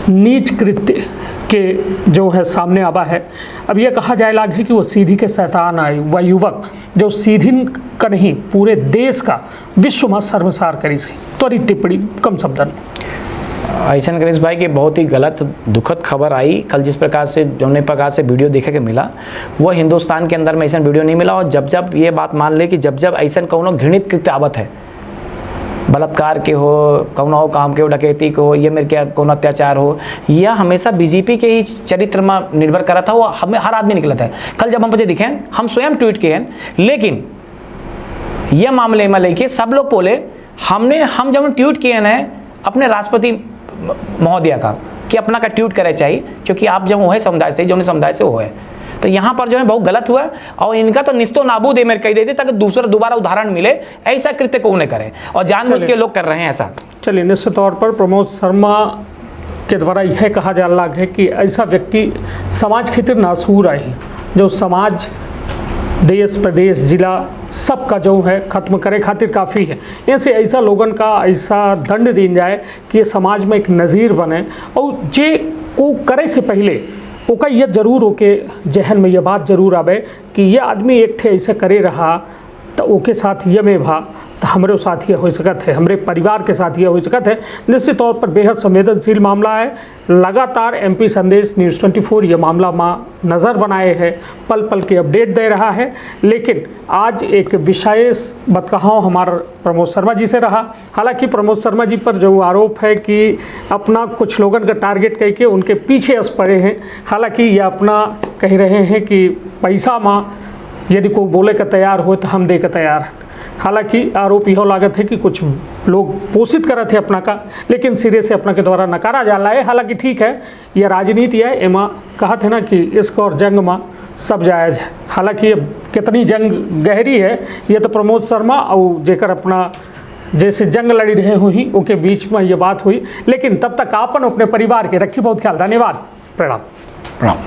नीच कृत्य के जो है सामने आवा है। अब यह कहा जाए लाग है कि वो सीधी के शैतान आए वह युवक जो सीधी का नहीं पूरे देश का विश्व में सर्वसार करी सी त्वरित टिप्पणी कम शब्दन। ऐसा गणेश भाई की बहुत ही गलत दुखद खबर आई कल, जिस प्रकार से जौने प्रकार से वीडियो देखे के मिला वो हिंदुस्तान के अंदर में ऐसा वीडियो नहीं मिला। और जब ये बात मान ले कि जब ऐसा कौनो घृणित कृत्य आवत है, बलात्कार के हो, कौनो काम के हो, डकैती के हो, ये मेरे क्या कौन अत्याचार हो, यह हमेशा बीजेपी के ही चरित्र में निर्भर करा था, वो हमें हर आदमी निकला था। कल जब हम बच्चे दिखे हम स्वयं ट्वीट किए हैं, लेकिन यह मामले में लेके सब लोग बोले हम जब ट्वीट किए हैं अपने राष्ट्रपति महोदया का कि अपना का ट्वीट करे चाहिए, क्योंकि आप जब वो है समुदाय से, जो समुदाय से वो है, तो यहाँ पर जो है बहुत गलत हुआ और इनका तो निस्तो नाबूद है मेरे कही देते ताकि दोबारा उदाहरण मिले, ऐसा कृत्य को उन्हें करें और जानबूझ के लोग कर रहे हैं ऐसा। चलिए, निश्चित तौर पर प्रमोद शर्मा के द्वारा यह कहा जा रहा है कि ऐसा व्यक्ति समाज खातिर नासूर आई, जो समाज, देश, प्रदेश, जिला सबका जो है ख़त्म करे खातिर काफ़ी है। ऐसे ऐसा लोगन का ऐसा दंड दिया जाए कि ये समाज में एक नज़ीर बने, और जे को करे से पहले ओका यह जरूर हो के जहन में यह बात जरूर आवे कि यह आदमी एक ठे ऐसा करे रहा तो ओके साथ ये में भा तो हमरे साथ ये हो सकत है, हमरे परिवार के साथ ये हो सकत है। निश्चित तौर पर बेहद संवेदनशील मामला है। लगातार एमपी संदेश न्यूज़ 24 ये मामला में नज़र बनाए है, पल पल के अपडेट दे रहा है। लेकिन आज एक विशेष बतकहाव हमारा प्रमोद शर्मा जी से रहा। हालांकि प्रमोद शर्मा जी पर जो आरोप है कि अपना कुछ लोगन का टारगेट करके उनके पीछे अस पड़े हैं। हालांकि ये अपना कह रहे हैं कि पैसा माँ यदि कोई बोले का तैयार हो तो हम दे का तैयार हैं। हालांकि आरोप यह लागत है कि कुछ लोग पोषित करे थे अपना का, लेकिन सिरे से अपना के द्वारा नकारा जा रहा है। हालांकि ठीक है, यह राजनीति है, एमा कहा थे ना कि इश्क और जंग में सब जायज़ है। हालांकि ये कितनी जंग गहरी है ये तो प्रमोद शर्मा और जेकर अपना जैसे जंग लड़ी रहे हुई उनके बीच में ये बात हुई। लेकिन तब तक आपन अपने परिवार के रखी बहुत ख्याल। धन्यवाद, प्रणाम।